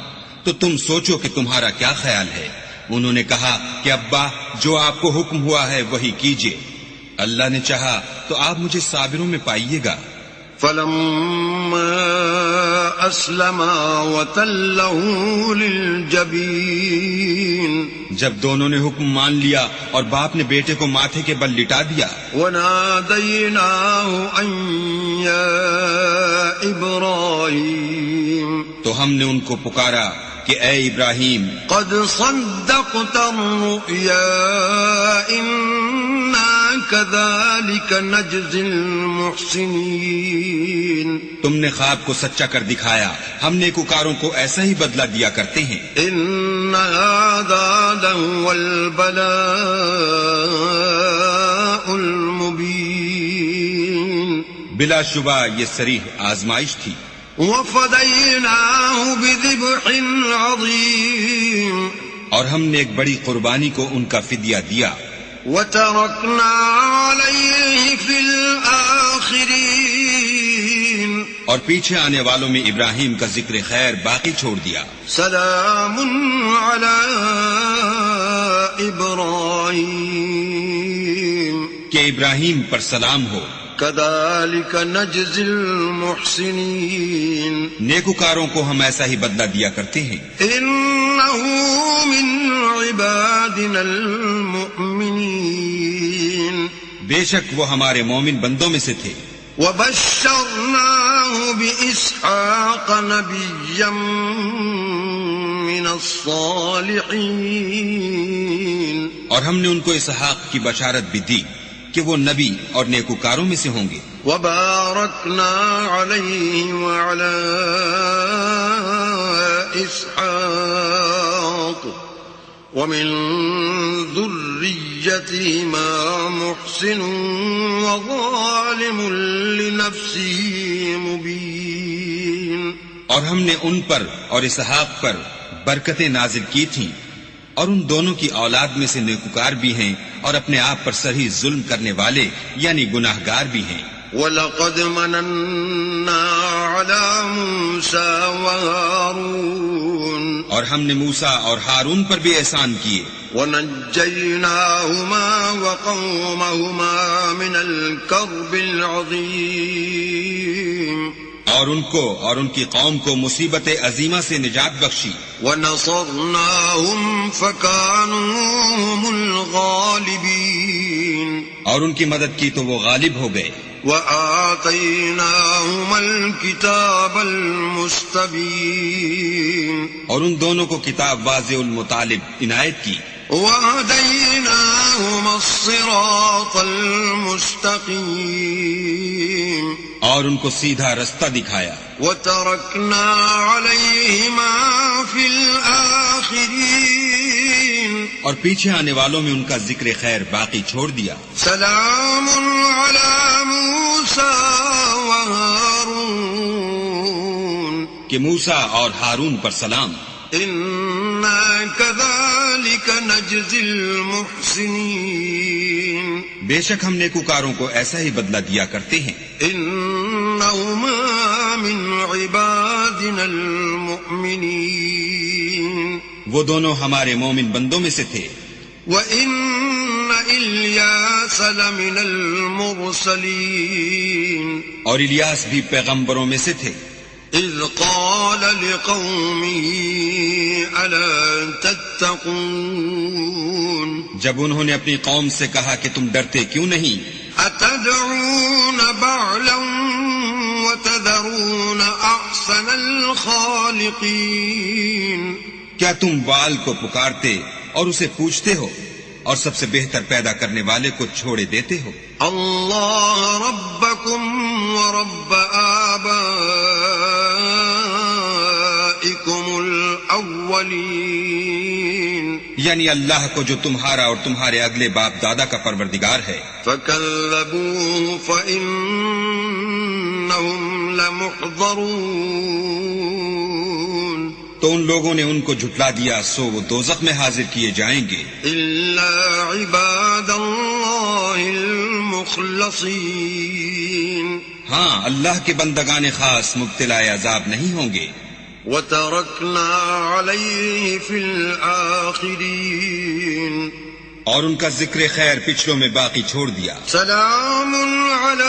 تو تم سوچو کہ تمہارا کیا خیال ہے؟ انہوں نے کہا کہ ابا جو آپ کو حکم ہوا ہے وہی کیجیے، اللہ نے چاہا تو آپ مجھے صابروں میں پائیے گا۔ فلما أسلما وتله للجبين جب دونوں نے حکم مان لیا اور باپ نے بیٹے کو ماتھے کے بل لٹا دیا، وناديناه أن يا إبراهيم تو ہم نے ان کو پکارا کہ اے ابراہیم قد صدقت الرؤيا إنا كذلك نجزي المحسنين تم نے خواب کو سچا کر دکھایا، ہم نیکوکاروں کو ایسا ہی بدلہ دیا کرتے ہیں۔ إن هذا لهو البلاء المبين بلا شبہ یہ صریح آزمائش تھی۔ وفديناه بذبح عظيم اور ہم نے ایک بڑی قربانی کو ان کا فدیہ دیا۔ وتركنا عليه في الآخرين اور پیچھے آنے والوں میں ابراہیم کا ذکر خیر باقی چھوڑ دیا۔ سلام على إبراهيم کہ ابراہیم پر سلام ہو۔ كذلك نجزي المحسنين نیکوکاروں کو ہم ایسا ہی بدلہ دیا کرتے ہیں۔ إنه من عبادنا المؤمنين بے شک وہ ہمارے مومن بندوں میں سے تھے۔ وبشرناه بإسحاق نبيا من الصالحين. اور ہم نے ان کو اسحاق کی بشارت بھی دی کہ وہ نبی اور نیکوکاروں میں سے ہوں گے. وباركنا عليه وعلى إسحاق ومن ذريتهما محسن وظالم لنفسه مبين. اور ہم نے ان پر اور اسحاق پر برکتیں نازل کی تھیں، اور ان دونوں کی اولاد میں سے نیکوکار بھی ہیں اور اپنے آپ پر صحیح ظلم کرنے والے یعنی گناہگار بھی ہیں. وَلَقَدْ مَنَنَّا عَلَى مُوسَى وَهَارُونَ. اور ہم نے موسیٰ اور ہارون پر بھی احسان کیے. وَنَجَّيْنَاهُمَا وَقَوْمَهُمَا مِنَ الْكَرْبِ الْعَظِيمِ. اور ان کو اور ان کی قوم کو مصیبت عظیمہ سے نجات بخشی. وَنَصَرْنَاهُمْ فَكَانُوا هُمُ الْغَالِبِينَ. اور ان کی مدد کی تو وہ غالب ہو گئے. وَآتَيْنَاهُمَا الْكِتَابَ الْمُسْتَبِينَ. اور ان دونوں کو کتاب واضح المطالب عنایت کی. وَهَدَيْنَاهُمَا الصِّرَاطَ الْمُسْتَقِيمَ. اور ان کو سیدھا رستہ دکھایا. وَتَرَكْنَا عَلَيْهِمَا فِي الْآخِرِينَ. اور پیچھے آنے والوں میں ان کا ذکر خیر باقی چھوڑ دیا. سلام علی موسیٰ وہارون. کہ موسیٰ اور ہارون پر سلام. اِنَّا كَذَلِكَ نَجْزِي الْمُحْسِنِينَ. بے شک ہم نیکوکاروں کو ایسا ہی بدلہ دیا کرتے ہیں. اِنَّهُمَا مِنْ عِبَادِنَا الْمُؤْمِنِينَ. وہ دونوں ہمارے مومن بندوں میں سے تھے. وَإِنَّ إِلْيَاسَ لَمِنَ الْمُرْسَلِينَ. اور الیاس بھی پیغمبروں میں سے تھے. اِذْ قَالَ لِقَوْمِهِ أَلَا تَتَّقُونَ. جب انہوں نے اپنی قوم سے کہا کہ تم ڈرتے کیوں نہیں. أَتَدْعُونَ بَعْلًا وَتَذَرُونَ أَحْسَنَ الْخَالِقِينَ. کیا تم بال کو پکارتے اور اسے پوچھتے ہو اور سب سے بہتر پیدا کرنے والے کو چھوڑے دیتے ہو. اللہ ربکم ورب آبائکم الاولین. یعنی اللہ کو جو تمہارا اور تمہارے اگلے باپ دادا کا پروردگار ہے. فَكَذَّبُوهُ فَإِنَّهُمْ لَمُحْضَرُونَ. تو ان لوگوں نے ان کو جھٹلا دیا سو وہ دوزخ میں حاضر کیے جائیں گے. إِلَّا عِبَادَ اللَّهِ الْمُخْلَصِينَ. ہاں اللہ کے بندگان خاص مبتلا عذاب نہیں ہوں گے. وَتَرَكْنَا عَلَيْهِ فِي الْآخِرِينَ. اور ان کا ذکر خیر پچھلوں میں باقی چھوڑ دیا. سلام علی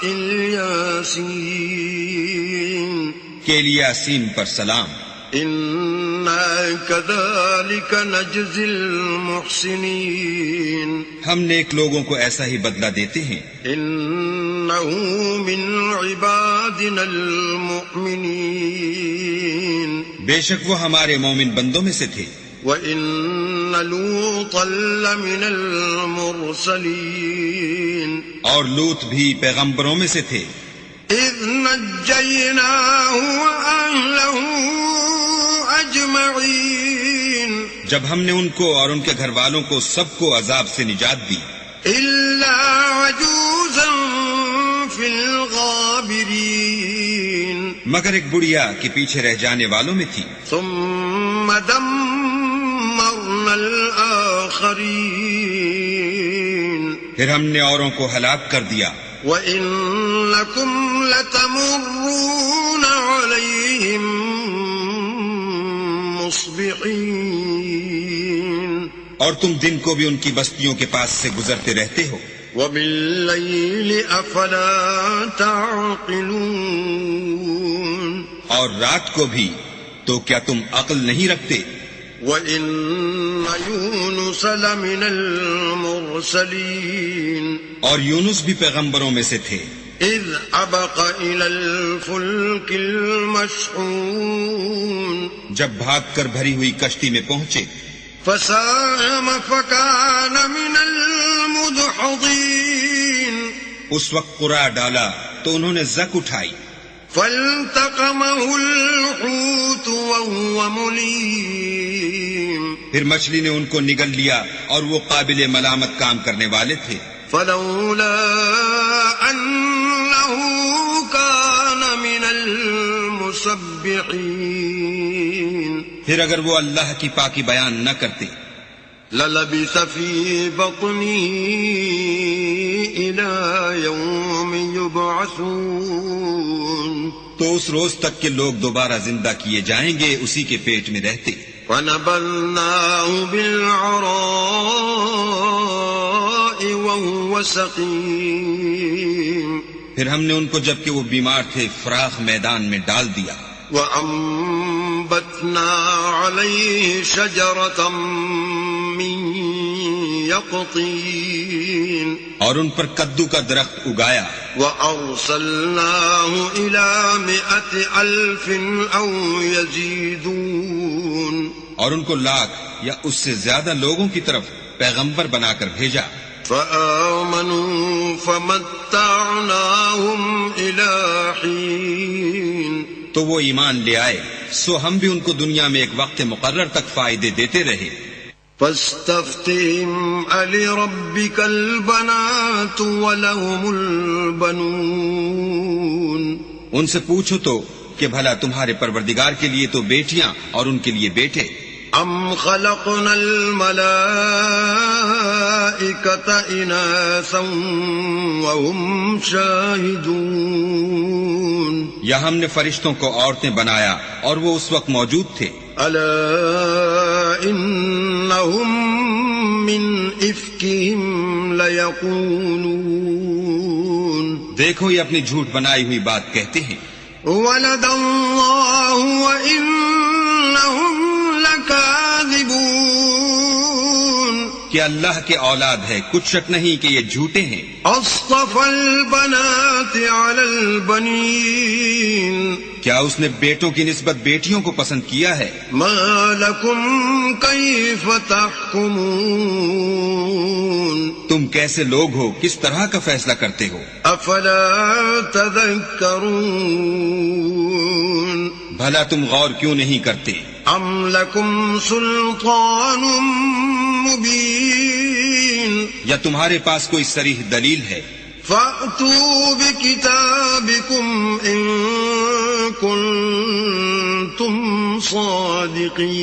الیاسین. کہ الیاسین پر سلام. اِنَّا كَذَلِكَ نَجْزِي الْمُحْسِنِينَ. ہم نیک لوگوں کو ایسا ہی بدلہ دیتے ہیں. إِنَّهُ مِنْ عِبَادِنَا الْمُؤْمِنِينَ. بے شک وہ ہمارے مومن بندوں میں سے تھے. وَإِنَّ لُوطًا لَّمِنَ الْمُرْسَلِينَ. اور لوط بھی پیغمبروں میں سے تھے. إِذْ نَجَّيْنَاهُ وَأَهْلَهُ أَجْمَعِينَ. جب ہم نے ان کو اور ان کے گھر والوں کو سب کو عذاب سے نجات دی. إِلَّا عَجُوزًا فِي الْغَابِرِينَ. مگر ایک بڑھیا کہ پیچھے رہ جانے والوں میں تھی. ثُمَّ دَمَّرْنَا الْآخَرِينَ. پھر ہم نے اوروں کو ہلاک کر دیا. وَإِنَّكُمْ لَتَمُرُّونَ عَلَيْهِمْ مُصْبِحِينَ. اور تم دن کو بھی ان کی بستیوں کے پاس سے گزرتے رہتے ہو. وَبِاللَّيْلِ أَفَلَا تَعْقِلُونَ. اور رات کو بھی تو کیا تم عقل نہیں رکھتے. وَإِنَّ يُونُسَ لَمِنَ الْمُرْسَلِينَ اور یونس بھی پیغمبروں میں سے تھے. إِذْ أَبَقَ إِلَى الْفُلْكِ الْمَشْحُونِ جب بھاگ کر بھری ہوئی کشتی میں پہنچے. فَسَاهَمَ فَكَانَ مِنَ الْمُدْحَضِينَ اس وقت قرعہ ڈالا تو انہوں نے زک اٹھائی. فَالْتَقَمَهُ الْحُوتُ وَهُوَ مُلِيمٌ پھر مچھلی نے ان کو نگل لیا اور وہ قابل ملامت کام کرنے والے تھے. فَلَوْلَا أَنَّهُ كَانَ مِنَ الْمُسَبِّحِينَ پھر اگر وہ اللہ کی پاکی بیان نہ کرتے لَلَبِثَ فِي بَطْنِهِ إِلَى يَوْمِ يُبْعَثُونَ تو اس روز تک کہ لوگ دوبارہ زندہ کیے جائیں گے اسی کے پیٹ میں رہتے. فَنَبَذْنَاهُ بِالْعَرَاءِ وَهُوَ سَقِيمٌ پھر ہم نے ان کو جبکہ وہ بیمار تھے فراخ میدان میں ڈال دیا. وَأَنبَتْنَا عَلَيْهِ شَجَرَةً مِّن يَقْطِينٍ اور ان پر کدو کا درخت اگایا. وَأَرْسَلْنَاهُ إِلَى 100,000 أَوْ يَزِيدُونَ اور ان کو لاکھ یا اس سے زیادہ لوگوں کی طرف پیغمبر بنا کر بھیجا. فَآمَنُوا فَمَتَّعْنَاهُمْ إِلَى حِينٍ تو وہ ایمان لے آئے سو ہم بھی ان کو دنیا میں ایک وقت مقرر تک فائدے دیتے رہے. فَاسْتَفْتِهِمْ أَلِرَبِّكَ الْبَنَاتُ وَلَهُمُ الْبَنُونَ ان سے پوچھو تو کہ بھلا تمہارے پروردگار کے لیے تو بیٹیاں اور ان کے لیے بیٹے. أَمْ خَلَقْنَا الْمَلَائِكَةَ إِنَاثًا وَهُمْ شَاهِدُونَ یا ہم نے فرشتوں کو عورتیں بنایا اور وہ اس وقت موجود تھے. أَلَا إِنَّهُمْ مِنْ إِفْكِهِمْ لَيَقُولُونَ دیکھو یہ اپنی جھوٹ بنائی ہوئی بات کہتے ہیں. وَلَدَ اللَّهُ وَإِنَّهُمْ لَكَاذِبُونَ کہ اللہ کے اولاد ہے کچھ شک نہیں کہ یہ جھوٹے ہیں. أَصْطَفَى الْبَنَاتِ عَلَى الْبَنِينَ کیا اس نے بیٹوں کی نسبت بیٹیوں کو پسند کیا ہے؟ مَا لَكُمْ كَيْفَ تَحْكُمُونَ تم کیسے لوگ ہو کس طرح کا فیصلہ کرتے ہو؟ أَفَلَا تَذَكَّرُونَ بھلا تم غور کیوں نہیں کرتے؟ أَمْ لَكُمْ سُلْطَانٌ مُبِينٌ یا تمہارے پاس کوئی صریح دلیل ہے؟ فَأْتُوا بِكِتَابِكُمْ إِن كُنتُمْ صَادِقِينَ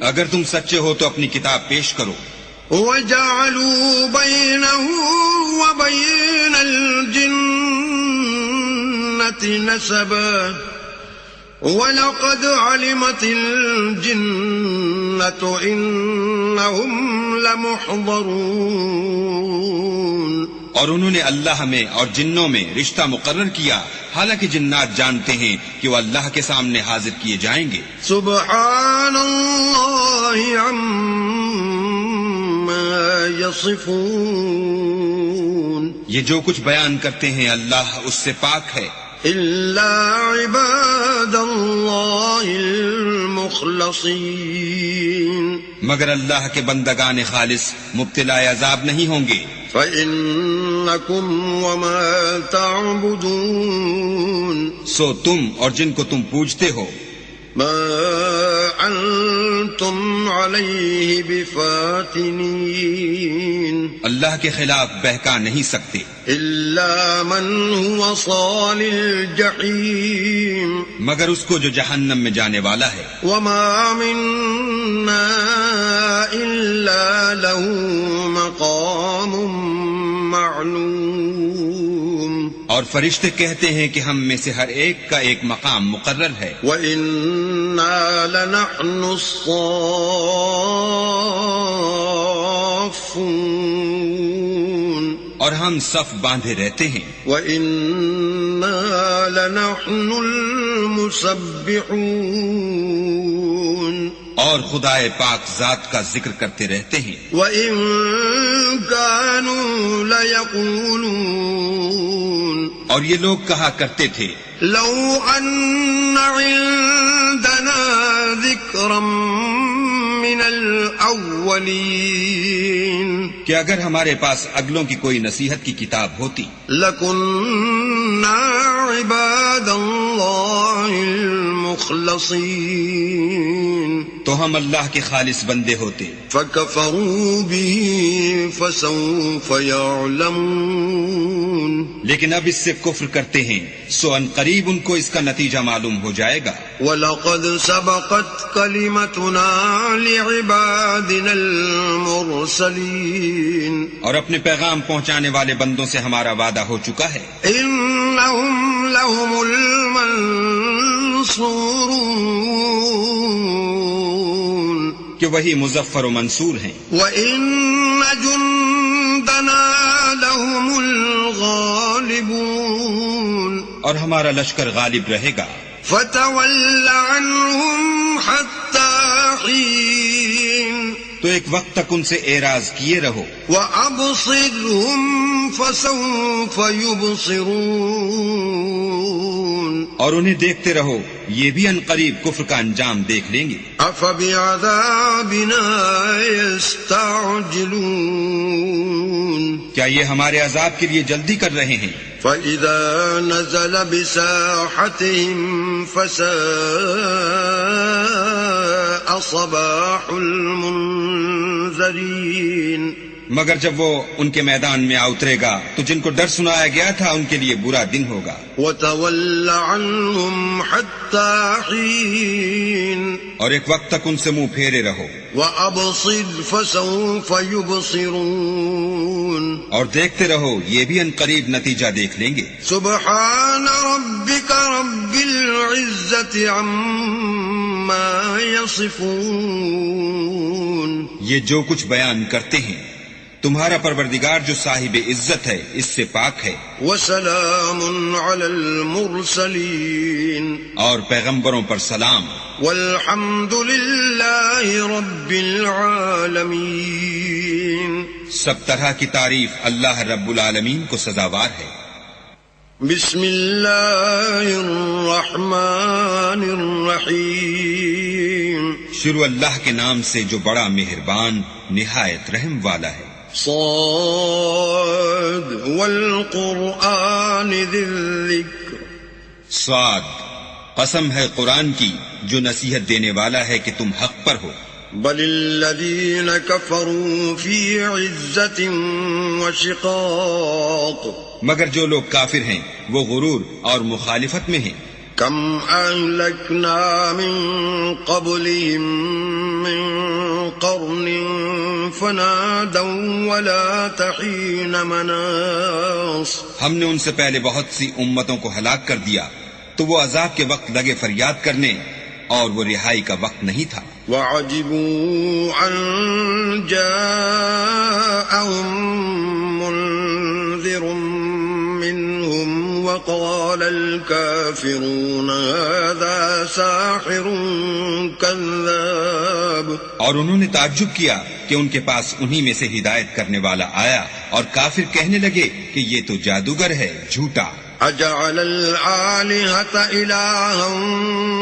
اگر تم سچے ہو تو اپنی کتاب پیش کرو. وَجَعَلُوا بَيْنَهُ وَبَيْنَ الْجِنَّةِ نَسَبًا وَلَقَدْ عَلِمَتِ الْجِنَّةُ إِنَّهُمْ لَمُحْضَرُونَ اور انہوں نے اللہ میں اور جنوں میں رشتہ مقرر کیا حالانکہ جنات جانتے ہیں کہ وہ اللہ کے سامنے حاضر کیے جائیں گے. سبحان اللہ عما یصفون یہ جو کچھ بیان کرتے ہیں اللہ اس سے پاک ہے. الا عباد اللہ المخلصین مگر اللہ کے بندگان خالص مبتلا عذاب نہیں ہوں گے. فَإِنَّكُمْ وَمَا تَعْبُدُونَ سو تم اور جن کو تم پوجتے ہو مَا أَنْتُمْ عَلَيْهِ بِفَاتِنِينَ اللہ کے خلاف بہکا نہیں سکتے إِلَّا مَنْ هُوَ صَالِ الْجَحِيمِ مگر اس کو جو جہنم میں جانے والا ہے. وَمَا مِنَّا إِلَّا لَهُ مَقَامٌ معلوم اور فرشتے کہتے ہیں کہ ہم میں سے ہر ایک کا ایک مقام مقرر ہے. وَإِنَّا لَنَحْنُ الصَّافُّونَ اور ہم صف باندھے رہتے ہیں. وَإِنَّا لَنَحْنُ الْمُسَبِّحُونَ اور خدائے پاک ذات کا ذکر کرتے رہتے ہیں. وَإِن كَانُوا لَيَقُولُونَ اور یہ لوگ کہا کرتے تھے لَوْ أَنَّ عِندَنَا ذِكْرًا مِّنَ الْأَوَّلِينَ کہ اگر ہمارے پاس اگلوں کی کوئی نصیحت کی کتاب ہوتی لَكُنَّا عِبَادَ اللَّهِ الْمُخْلَصِينَ تو ہم اللہ کے خالص بندے ہوتے. فَكَفَرُوا بِهِ فَسَوْفَ يَعْلَمُونَ لیکن اب اس سے کفر کرتے ہیں سو ان قریب ان کو اس کا نتیجہ معلوم ہو جائے گا. وَلَقَدْ سَبَقَتْ كَلِمَتُنَا لِعِبَادِنَا الْمُرْسَلِينَ اور اپنے پیغام پہنچانے والے بندوں سے ہمارا وعدہ ہو چکا ہے. إِنَّهُمْ لَهُمُ الْمَنصُورُونَ کہ وہی مظفر و منصور ہیں. وَإِنَّ جُنْدَنَا لَهُمُ الْغَالِبُونَ اور ہمارا لشکر غالب رہے گا. فَتَوَلَّ عَنْهُمْ حَتَّى حِينٍ تو ایک وقت تک ان سے اعراض کیے رہو. وَأَبْصِرْهُمْ فَسَوْفَ يُبْصِرُونَ اور انہیں دیکھتے رہو یہ بھی ان قریب کفر کا انجام دیکھ لیں گے. أَفَبِعَذَابِنَا يَسْتَعْجِلُونَ کیا یہ ہمارے عذاب کے لیے جلدی کر رہے ہیں؟ فَإِذَا نَزَلَ بِسَاحَتِهِمْ فَسَاءَ صَبَاحُ الْمُنذَرِينَ مگر جب وہ ان کے میدان میں آ اترے گا تو جن کو ڈر سنایا گیا تھا ان کے لیے برا دن ہوگا. وَتَوَلَّ عَنْهُمْ حَتَّى حِينٍ اور ایک وقت تک ان سے منہ پھیرے رہو. وَأَبْصِرْ فَسَوْفَ يُبْصِرُونَ اور دیکھتے رہو یہ بھی ان قریب نتیجہ دیکھ لیں گے. سبحان ربك رب العزة عما يصفون یہ جو کچھ بیان کرتے ہیں تمہارا پروردگار جو صاحب عزت ہے اس سے پاک ہے. وسلام على المرسلين اور پیغمبروں پر سلام. والحمد لله رب العالمين سب طرح کی تعریف اللہ رب العالمین کو سزاوار ہے. بسم اللہ الرحمن الرحیم شروع اللہ کے نام سے جو بڑا مہربان نہایت رحم والا ہے. صاد والقرآن ذی الذکر صاد قسم ہے قرآن کی جو نصیحت دینے والا ہے کہ تم حق پر ہو. بل الذین کفروا فی عزت وشقاق مگر جو لوگ کافر ہیں وہ غرور اور مخالفت میں ہیں. کم اہلکنا من قبلہم من قرن فنادوا ولا تحین مناص ہم نے ان سے پہلے بہت سی امتوں کو ہلاک کر دیا تو وہ عذاب کے وقت لگے فریاد کرنے اور وہ رہائی کا وقت نہیں تھا. وعجبوا ان جاءهم منذر منهم وقال الكافرون هذا ساحر كذاب اور انہوں نے تعجب کیا کہ ان کے پاس انہی میں سے ہدایت کرنے والا آیا اور کافر کہنے لگے کہ یہ تو جادوگر ہے جھوٹا. اجعل الآلهة إلها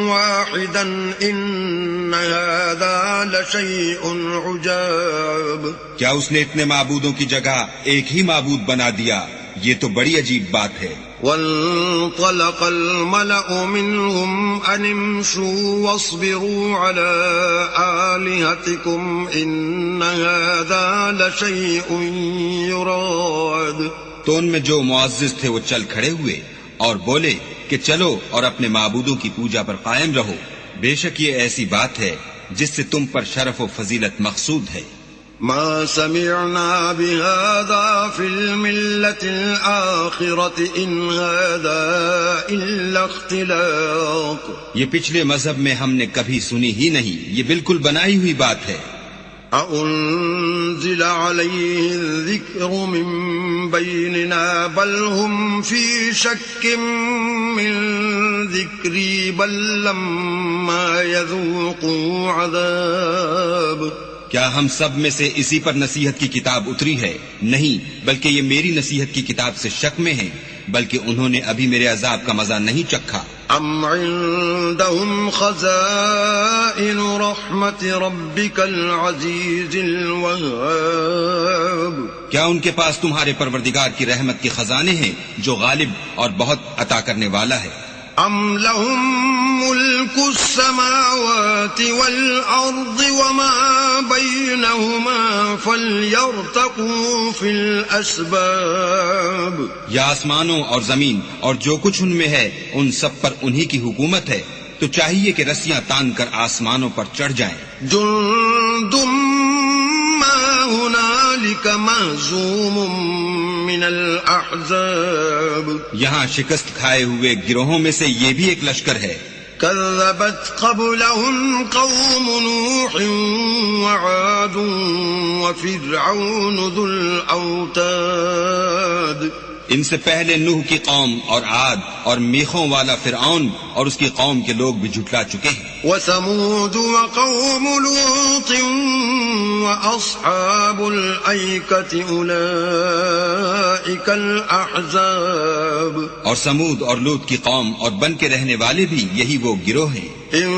واحدا إن هذا لشيء عجاب کیا اس نے اتنے معبودوں کی جگہ ایک ہی معبود بنا دیا یہ تو بڑی عجیب بات ہے. وانطلق الملأ منهم أن امشوا واصبروا على آلهتكم إن هذا لشيء يراد تو ان میں جو معزز تھے وہ چل کھڑے ہوئے اور بولے کہ چلو اور اپنے معبودوں کی پوجا پر قائم رہو بے شک یہ ایسی بات ہے جس سے تم پر شرف و فضیلت مقصود ہے. ما سمعنا بهذا في الملة الآخرة إن هذا إلا اختلاق یہ پچھلے مذہب میں ہم نے کبھی سنی ہی نہیں یہ بالکل بنائی ہوئی بات ہے. أأنزل عليه الذكر من بيننا بل هم في شك من ذكري بل لما يذوقوا عذاب. کیا ہم سب میں سے اسی پر نصیحت کی کتاب اتری ہے؟ نہیں، بلکہ یہ میری نصیحت کی کتاب سے شک میں ہیں، بلکہ انہوں نے ابھی میرے عذاب کا مزہ نہیں چکھا. ام عندهم خزائن رحمت ربک العزیز الوهاب. کیا ان کے پاس تمہارے پروردگار کی رحمت کے خزانے ہیں جو غالب اور بہت عطا کرنے والا ہے؟ ام لهم ملک السماوات والارض وما بینهما فلیرتقوا فی الاسباب. یا آسمانوں اور زمین اور جو کچھ ان میں ہے ان سب پر انہی کی حکومت ہے، تو چاہیے کہ رسیاں تان کر آسمانوں پر چڑھ جائیں. جند ما هنالک مہزوم من الاحزاب. یہاں شکست کھائے ہوئے گروہوں میں سے یہ بھی ایک لشکر ہے. كذبت قبلهم قوم نوح وعاد وفرعون ذو الأوتاد. ان سے پہلے نوح کی قوم اور عاد اور میخوں والا فرعون اور اس کی قوم کے لوگ بھی جھٹلا چکے ہیں. وثمود وقوم لوط وأصحاب الأيكة أولئك الأحزاب. اور سمود اور لوط کی قوم اور بن کے رہنے والے بھی یہی وہ گروہ ہیں. إن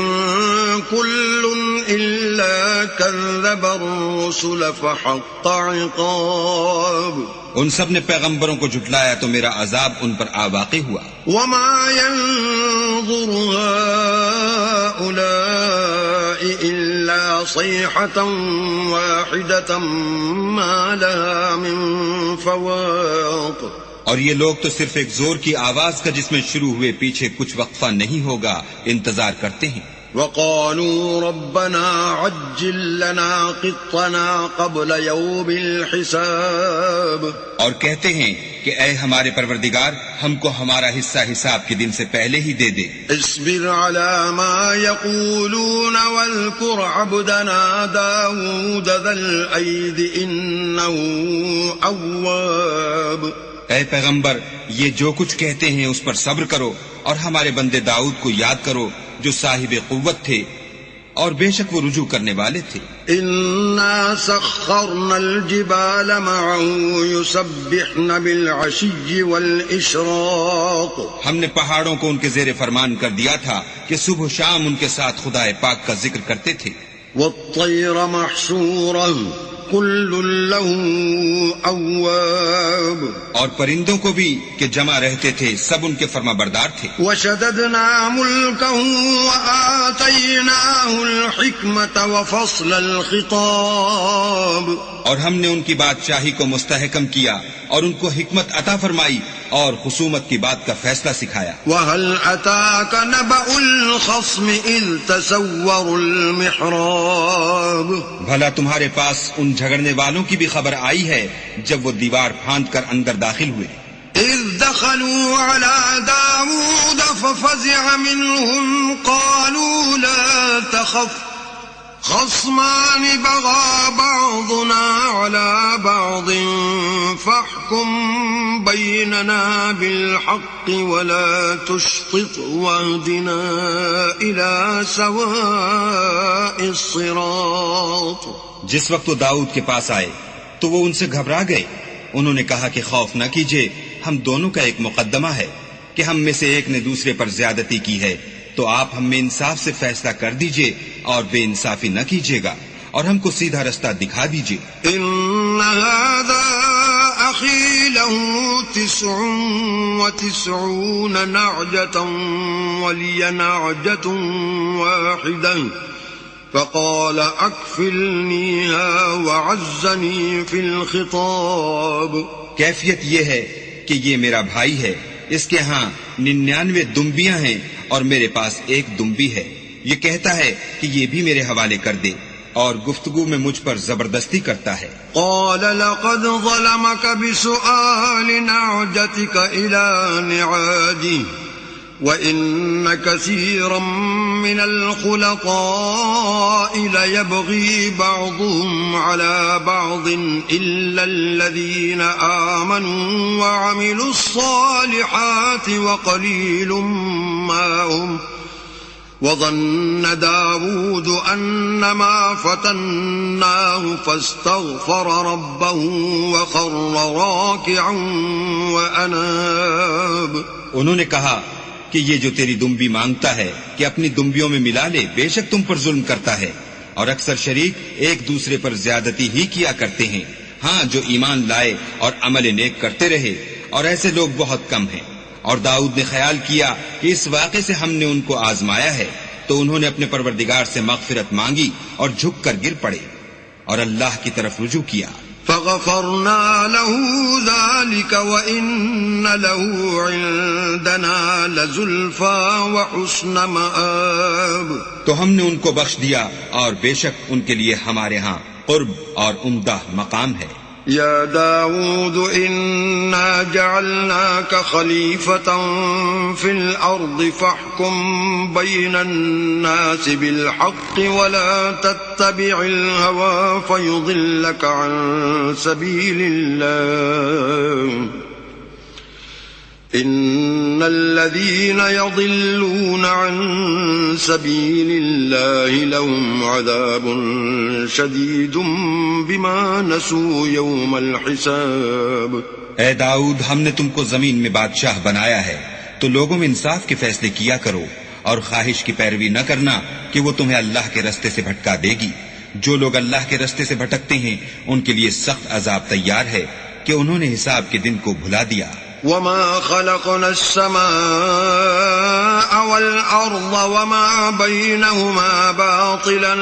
كل إلا كذب الرسل فحق عقاب. ان سب نے پیغمبروں کو جھٹلایا تو میرا عذاب ان پر واقع ہوا. وما ينظر هؤلاء إلا صيحة واحدة ما لها من فواق. اور یہ لوگ تو صرف ایک زور کی آواز کا جس میں شروع ہوئے پیچھے کچھ وقفہ نہیں ہوگا انتظار کرتے ہیں. وقالوا ربنا عجل لنا قطنا قبل يوم الحساب. اور کہتے ہیں کہ اے ہمارے پروردگار ہم کو ہمارا حصہ حساب کے دن سے پہلے ہی دے دے. اصبر على ما يقولون واذكر عبدنا داود ذا الأيد إنه أواب. اے پیغمبر یہ جو کچھ کہتے ہیں اس پر صبر کرو اور ہمارے بندے داؤد کو یاد کرو جو صاحب قوت تھے اور بے شک وہ رجوع کرنے والے تھے. إنا سخرنا الجبال معه يسبحن بالعشي والإشراق. ہم نے پہاڑوں کو ان کے زیر فرمان کر دیا تھا کہ صبح و شام ان کے ساتھ خدا پاک کا ذکر کرتے تھے. والطير محشورا كل له أواب. اور پرندوں کو بھی کہ جمع رہتے تھے سب ان کے فرما بردار تھے. وشددنا ملكه وآتيناه الحكمة وفصل الخطاب. اور ہم نے ان کی بادشاہی کو مستحکم کیا اور ان کو حکمت عطا فرمائی اور خصومت کی بات کا فیصلہ سکھایا. وهل أتاك نبأ الخصم إذ تسوروا المحراب. بھلا تمہارے پاس ان جھگڑنے والوں کی بھی خبر آئی ہے جب وہ دیوار پھاند کر اندر داخل ہوئے. إذ دخلوا على داود ففزع منهم قالوا لا تخف خصمان بغى بعضنا على بعض فاحكم بيننا بالحق ولا تشطط واهدنا إلى سواء الصراط. جس وقت وہ داؤد کے پاس آئے تو وہ ان سے گھبرا گئے. انہوں نے کہا کہ خوف نہ کیجیے، ہم دونوں کا ایک مقدمہ ہے کہ ہم میں سے ایک نے دوسرے پر زیادتی کی ہے، تو آپ ہم میں انصاف سے فیصلہ کر دیجئے اور بے انصافی نہ کیجیے گا اور ہم کو سیدھا رستہ دکھا دیجئے. ان هذا اخي له 99 نعجة ولي نعجة واحدة فقال اكفلنيها وعزني في الخطاب. کیفیت یہ ہے کہ یہ میرا بھائی ہے، اس کے ہاں 99 دمبیاں ہیں اور میرے پاس ایک دمبی ہے. یہ کہتا ہے کہ یہ بھی میرے حوالے کر دے اور گفتگو میں مجھ پر زبردستی کرتا ہے. قال لقد ظلمك بسؤال نعجتك إلى نعاجه وَإِنَّ كَثِيرًا مِّنَ الْخُلَطَاءِ لَيَبْغِي بَعْضُهُمْ عَلَى بَعْضٍ إِلَّا الَّذِينَ آمَنُوا وَعَمِلُوا الصَّالِحَاتِ وَقَلِيلٌ مَّا هُمْ وَظَنَّ دَاوُودُ أَنَّمَا فَتَنَّاهُ فَاسْتَغْفَرَ رَبَّهُ وَخَرَّ رَاكِعًا وَأَنَابَ۔ انہوں نے کہا کہ یہ جو تیری دمبی مانگتا ہے کہ اپنی دمبیوں میں ملا لے، بے شک تم پر ظلم کرتا ہے، اور اکثر شریک ایک دوسرے پر زیادتی ہی کیا کرتے ہیں۔ ہاں، جو ایمان لائے اور عمل نیک کرتے رہے، اور ایسے لوگ بہت کم ہیں۔ اور داؤد نے خیال کیا کہ اس واقعے سے ہم نے ان کو آزمایا ہے، تو انہوں نے اپنے پروردگار سے مغفرت مانگی اور جھک کر گر پڑے اور اللہ کی طرف رجوع کیا۔ فغفرنا له ذلك وإن له عندنا لزلفى وحسن مآب۔ تو ہم نے ان کو بخش دیا اور بے شک ان کے لیے ہمارے ہاں قرب اور عمدہ مقام ہے۔ يا داود إنا جعلناك خليفة في الأرض فاحكم بين الناس بالحق ولا تتبع الهوى فيضلك عن سبيل الله إن الذين يضلون عن سبيل الله لهم عذاب شديد بما نسوا يوم الحساب۔ اے داؤد، ہم نے تم کو زمین میں بادشاہ بنایا ہے، تو لوگوں میں انصاف کے فیصلے کیا کرو اور خواہش کی پیروی نہ کرنا کہ وہ تمہیں اللہ کے رستے سے بھٹکا دے گی۔ جو لوگ اللہ کے رستے سے بھٹکتے ہیں ان کے لیے سخت عذاب تیار ہے کہ انہوں نے حساب کے دن کو بھلا دیا۔ وما خلقنا السماء والأرض وما بينهما باطلا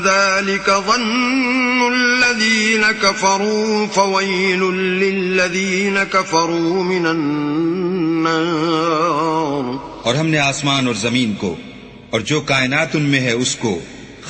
ذلك ظن الذين كفروا فويل للذين كفروا من النار۔ اور ہم نے آسمان اور زمین کو اور جو کائنات ان میں ہے اس کو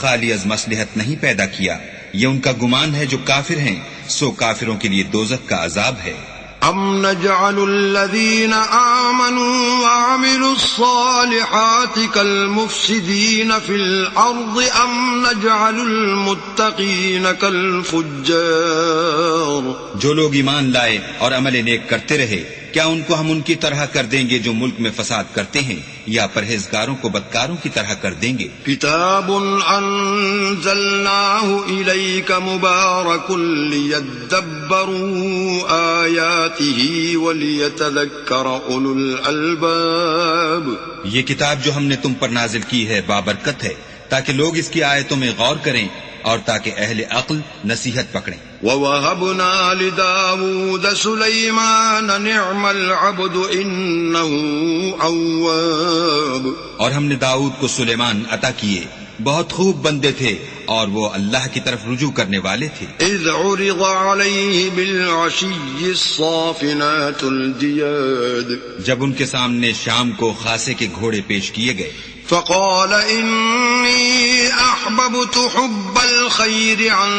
خالی از مصلحت نہیں پیدا کیا، یہ ان کا گمان ہے جو کافر ہیں، سو کافروں کے لیے دوزخ کا عذاب ہے۔ ام نجعل الذين آمنوا وعملوا الصالحات كالمفسدين في الأرض ام نجعل المتقين كالفجار۔ جو لوگ ایمان لائے اور عمل نیک کرتے رہے، کیا ان کو ہم ان کی طرح کر دیں گے جو ملک میں فساد کرتے ہیں، یا پرہیزگاروں کو بدکاروں کی طرح کر دیں گے؟ کتاب انزلناه الیک مبارک لیدبروا آیاته ولیتذکر اولو الالباب۔ یہ کتاب جو ہم نے تم پر نازل کی ہے بابرکت ہے، تاکہ لوگ اس کی آیتوں میں غور کریں اور تاکہ اہل عقل نصیحت پکڑیں۔ وَوَهَبْنَا لِدَاوُودَ سُلَيْمَانَ نِعْمَ الْعَبْدُ إِنَّهُ أَوَّابٌ۔ اور ہم نے داؤد کو سلیمان عطا کیے، بہت خوب بندے تھے اور وہ اللہ کی طرف رجوع کرنے والے تھے۔ اذ عرض علیہ بالعشی الصافنات الجیاد، جب ان کے سامنے شام کو خاصے کے گھوڑے پیش کیے گئے۔ فقال انی احببت حب الخیر عن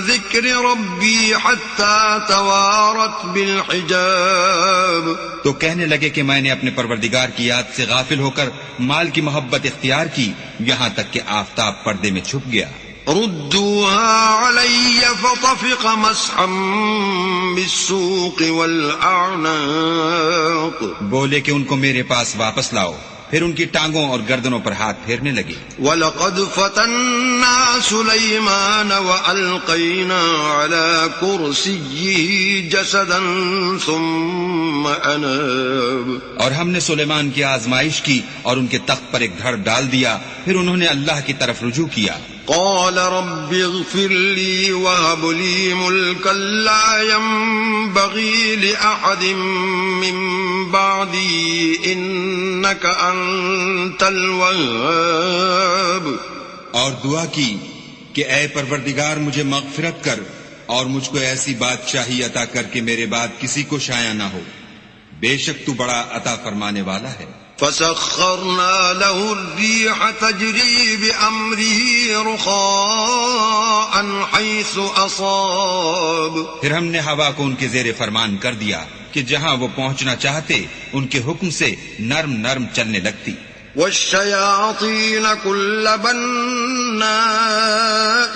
ذکر ربی حتی توارت بالحجاب، تو کہنے لگے کہ میں نے اپنے پروردگار کی یاد سے غافل ہو کر مال کی محبت اختیار کی، یہاں تک کہ آفتاب پردے میں چھپ گیا۔ ردوها علی فطفق مسحا بالسوق والاعناق، بولے کہ ان کو میرے پاس واپس لاؤ، پھر ان کی ٹانگوں اور گردنوں پر ہاتھ پھیرنے لگے۔ وَلَقَدْ فَتَنَّا سُلَيْمَانَ وَأَلْقَيْنَا عَلَى كُرْسِيِّهِ جَسَدًا ثُمَّ أَنَابَ، اور ہم نے سلیمان کی آزمائش کی اور ان کے تخت پر ایک دھڑ ڈال دیا، پھر انہوں نے اللہ کی طرف رجوع کیا۔ قال رب اغفر لي وهب لي ملكا لا ينبغي لأحد من بعدي إنك أنت الوهاب، اور دعا کی کہ اے پروردگار مجھے مغفرت کر اور مجھ کو ایسی بادشاہی عطا کر کہ میرے بعد کسی کو شایع نہ ہو، بے شک تو بڑا عطا فرمانے والا ہے۔ فسخرنا له الريح تجري بأمره رخاء حيث أصاب. پھر ہم نے ہوا کو ان کے زیر فرمان کر دیا کہ جہاں وہ پہنچنا چاہتے ان کے حکم سے نرم نرم چلنے لگتی. والشياطين كل بناء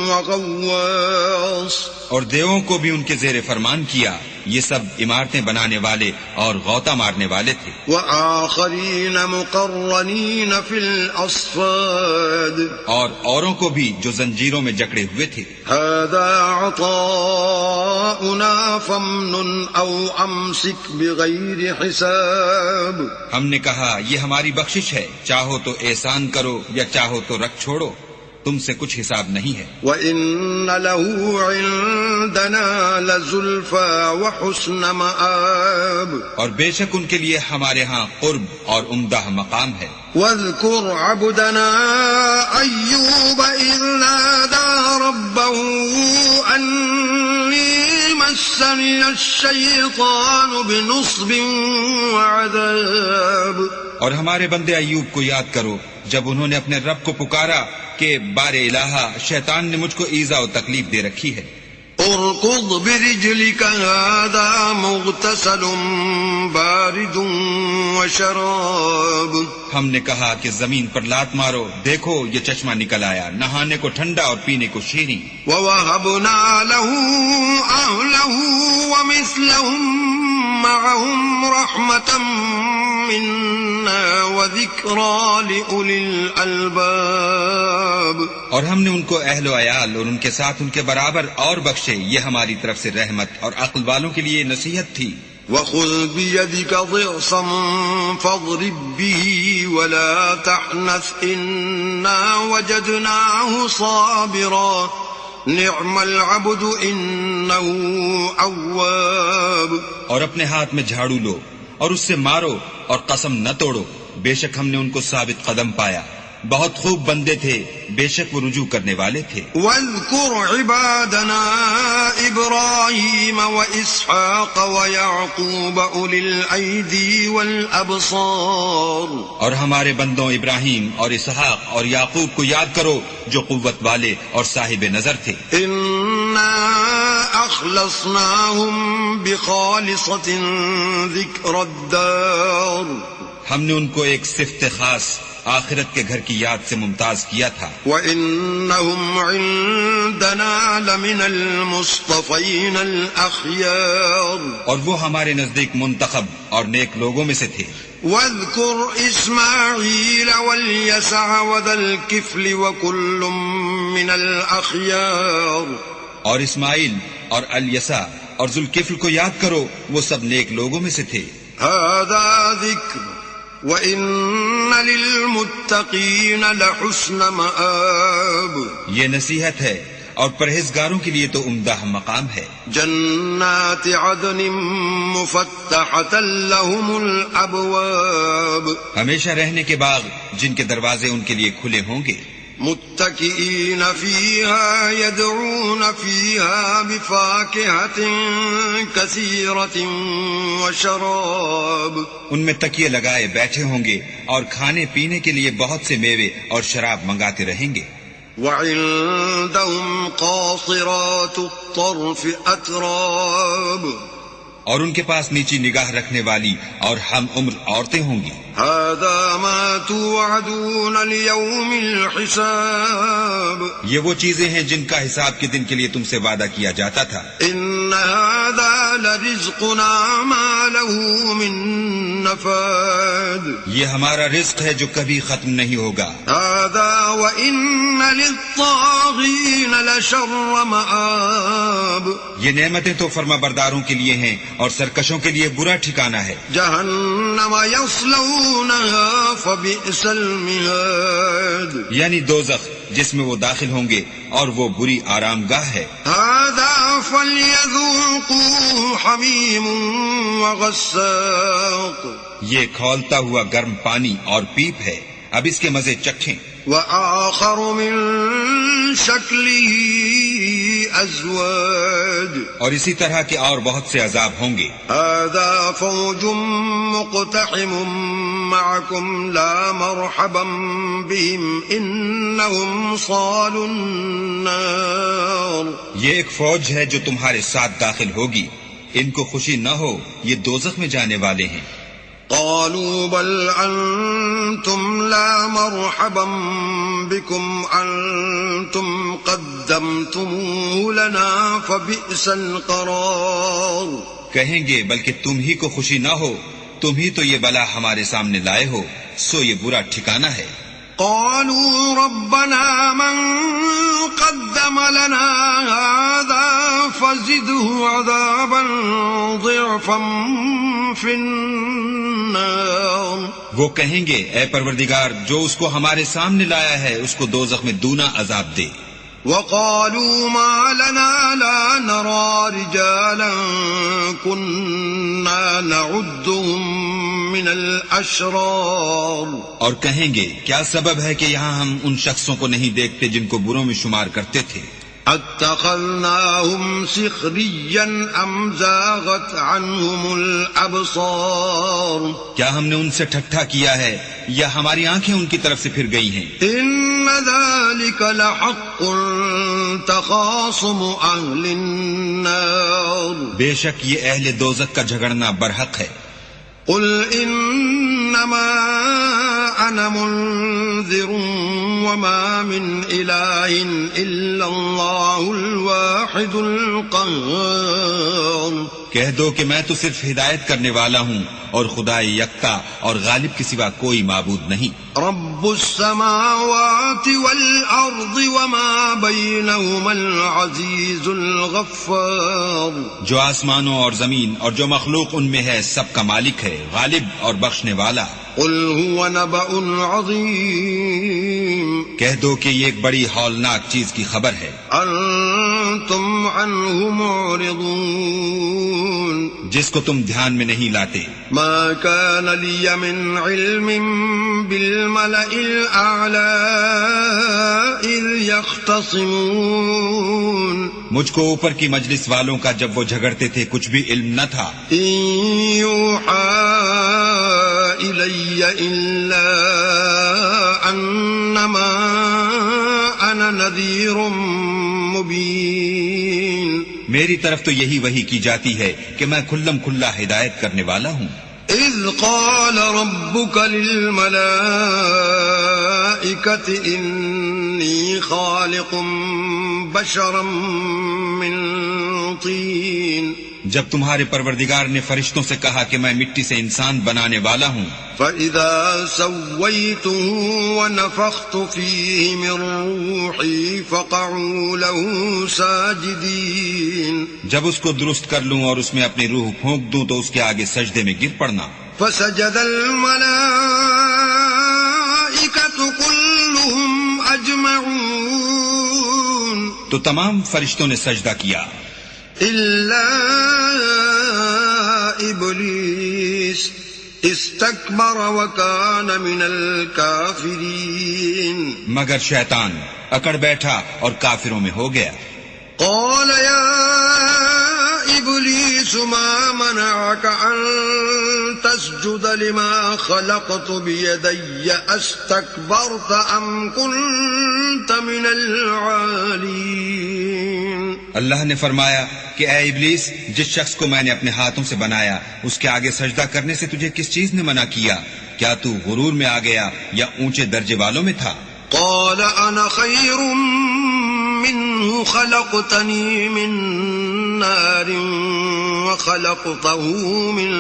وغواص. اور دیووں کو بھی ان کے زیر فرمان کیا. یہ سب عمارتیں بنانے والے اور غوطہ مارنے والے تھے. وآخرين مقرنين في الأصفاد. اور اوروں کو بھی جو زنجیروں میں جکڑے ہوئے تھے. هذا عطاؤنا فامنن أو أمسك بغير حساب. ہم نے کہا یہ ہماری بخشش ہے، چاہو تو احسان کرو یا چاہو تو رکھ چھوڑو، تم سے کچھ حساب نہیں ہے. وَإِنَّ لَهُ عِندَنَا لَزُلْفَى وَحُسْنَ مَآب. اور بے شک ان کے لیے ہمارے ہاں قرب اور عمدہ مقام ہے. وَاذْكُرْ عَبْدَنَا أَيُّوبَ إِذْ نَادَى رَبَّهُ أَنِّي مَسَّنِيَ الشَّيْطَانُ بِنُصْبٍ وَعَذَابٍ. اور ہمارے بندے ایوب کو یاد کرو جب انہوں نے اپنے رب کو پکارا کہ بار الہا شیطان نے مجھ کو ایذا و تکلیف دے رکھی ہے. ارکض برجلک هذا مغتسل بارد وشراب. ہم نے کہا کہ زمین پر لات مارو، دیکھو یہ چشمہ نکل آیا، نہانے کو ٹھنڈا اور پینے کو شیریں. ووهبنا له أهله ومثلهم معهم رحمة منا وذكرى لأولي الألباب. اور ہم نے ان کو اہل و عیال اور ان کے ساتھ ان کے برابر اور بخشے، یہ ہماری طرف سے رحمت اور عقل والوں کے لیے نصیحت تھی. وخذ بيدك ضغصا فاضرب به ولا تحنث إنا وجدناه صابرا نعم العبد إنه أواب. اور اپنے ہاتھ میں جھاڑو لو اور اس سے مارو اور قسم نہ توڑو، بے شک ہم نے ان کو ثابت قدم پایا، بہت خوب بندے تھے، بے شک وہ رجوع کرنے والے تھے. واذكر عبادنا إبراهيم وإسحاق ويعقوب أولي الأيدي والأبصار. اور ہمارے بندوں ابراہیم اور اسحاق اور یعقوب کو یاد کرو جو قوت والے اور صاحب نظر تھے. إنا أخلصناهم بخالصة ذكر الدار. ہم نے ان کو ایک صفت خاص آخرت کے گھر کی یاد سے ممتاز کیا تھا. وَإِنَّهُمْ عِندَنَا لَمِنَ الْمُصْطَفَيْنَ الْأَخْيَارِ. اور وہ ہمارے نزدیک منتخب اور نیک لوگوں میں سے تھے. وَاذْكُرْ إِسْمَاعِيلَ وَالْيَسَعَ وَذَا الْكِفْلِ وَكُلٌّ مِّنَ الْأَخْيَارِ. اور اسماعیل اور الیسع اور ذوالکفل کو یاد کرو، وہ سب نیک لوگوں میں سے تھے. هَذَا ذِكْرٌ وَإِنَّ لِلْمُتَّقِينَ لَحُسْنَ مَآب. یہ نصیحت ہے اور پرہیزگاروں کے لیے تو عمدہ مقام ہے. جنات عدن مفتحة لهم الابواب. ہمیشہ رہنے کے باغ جن کے دروازے ان کے لیے کھلے ہوں گے. متكئين فيها يدعون فيها بفاكهة كثيرة وشراب. ان میں تکیے لگائے بیٹھے ہوں گے اور کھانے پینے کے لیے بہت سے میوے اور شراب منگاتے رہیں گے. وعندهم قاصرات الطرف أتراب. اور ان کے پاس نیچی نگاہ رکھنے والی اور ہم عمر عورتیں ہوں گی. هذا ما توعدون ليوم الحساب. یہ وہ چیزیں ہیں جن کا حساب کے دن کے لیے تم سے وعدہ کیا جاتا تھا. ان هذا لرزقنا ما له من نفاد. یہ ہمارا رزق ہے جو کبھی ختم نہیں ہوگا. هذا وان للطاغين لشر مآب. یہ نعمتیں تو فرما برداروں کے لیے ہیں اور سرکشوں کے لیے برا ٹھکانہ ہے. جہنم یصلونها فبئس المہاد. یعنی دوزخ جس میں وہ داخل ہوں گے اور وہ بری آرام گاہ ہے. هذا فليذوقوه حمیم وغساق. یہ کھولتا ہوا گرم پانی اور پیپ ہے، اب اس کے مزے چکھیں. وآخر من شکله أزواج اور اسی طرح کے اور بہت سے عذاب ہوں گے. هذا فوج مقتحم معكم لا مرحبا بهم إنهم صالوا النار. یہ ایک فوج ہے جو تمہارے ساتھ داخل ہوگی، ان کو خوشی نہ ہو، یہ دوزخ میں جانے والے ہیں. قالوا بل أنتم لا مرحبا بكم أنتم قدمتموه لنا فبئس القرار. کہیں گے بلکہ تم ہی کو خوشی نہ ہو، تم ہی تو یہ بلا ہمارے سامنے لائے ہو، سو یہ برا ٹھکانہ ہے. قالوا ربنا من قدم لنا هذا فزده عذابا ضعفا في النار. وہ کہیں گے اے پروردگار جو اس کو ہمارے سامنے لایا ہے اس کو دوزخ میں دونا عذاب دے. وقالوا ما لنا لا نرى رجالا كنا نعدهم من الأشرار. اور کہیں گے کیا سبب ہے کہ یہاں ہم ان شخصوں کو نہیں دیکھتے جن کو بروں میں شمار کرتے تھے. اتخذناهم سخريا ام زاغت عنهم الابصار. کیا ہم نے ان سے ٹھٹھا کیا ہے یا ہماری آنکھیں ان کی طرف سے پھر گئی ہیں. ان ذلك لحق تخاصم اهل النار. بے شک یہ اہل دوزخ کا جھگڑنا برحق ہے. قل انما انا منذر وما من اله الا الله الواحد القهار. کہہ دو کہ میں تو صرف ہدایت کرنے والا ہوں اور خدا یکتا اور غالب کے سوا کوئی معبود نہیں. رب السماوات والارض وما بينهما العزيز الغفار. جو آسمانوں اور زمین اور جو مخلوق ان میں ہے سب کا مالک ہے، غالب اور بخشنے والا. قل هو نبأ عظيم. کہہ دو کہ یہ ایک بڑی ہولناک چیز کی خبر ہے. انتم عنه معرضون. جس کو تم دھیان میں نہیں لاتے. ما كان لي من علم بالملأ الأعلى إذ يختصمون. مجھ کو اوپر کی مجلس والوں کا جب وہ جھگڑتے تھے کچھ بھی علم نہ تھا. إن يوحى إلي إلا أنما أنا نذير مبين. میری طرف تو یہی وحی کی جاتی ہے کہ میں کھلم کھلا ہدایت کرنے والا ہوں. إذ قال ربك للملائكة إني خالق بشرا من طين. جب تمہارے پروردگار نے فرشتوں سے کہا کہ میں مٹی سے انسان بنانے والا ہوں. فَإِذَا سَوَّيْتُهُ وَنَفَخْتُ فِيهِ مِن رُّوحِي فَقَعُوا لَهُ سَاجِدِينَ. جب اس کو درست کر لوں اور اس میں اپنی روح پھونک دوں تو اس کے آگے سجدے میں گر پڑنا. فَسَجَدَ الْمَلَائِكَةُ كُلُّهُمْ أَجْمَعُونَ. تو تمام فرشتوں نے سجدہ کیا إِلَّا إِبْلِيسَ استكبر وكان من الكافرين. مگر شیطان اکڑ بیٹھا اور کافروں میں ہو گیا. قال يا إبليس ما منعك أن تسجد لما خلقت بيدي أستكبرت أم كنت من العالين. اللہ نے فرمایا کہ اے ابلیس جس شخص کو میں نے اپنے ہاتھوں سے بنایا اس کے آگے سجدہ کرنے سے تجھے کس چیز نے منع کیا؟ کیا تو غرور میں آ گیا یا اونچے درجے والوں میں تھا؟ قال أنا خير منه خلقتني من نار وخلقته من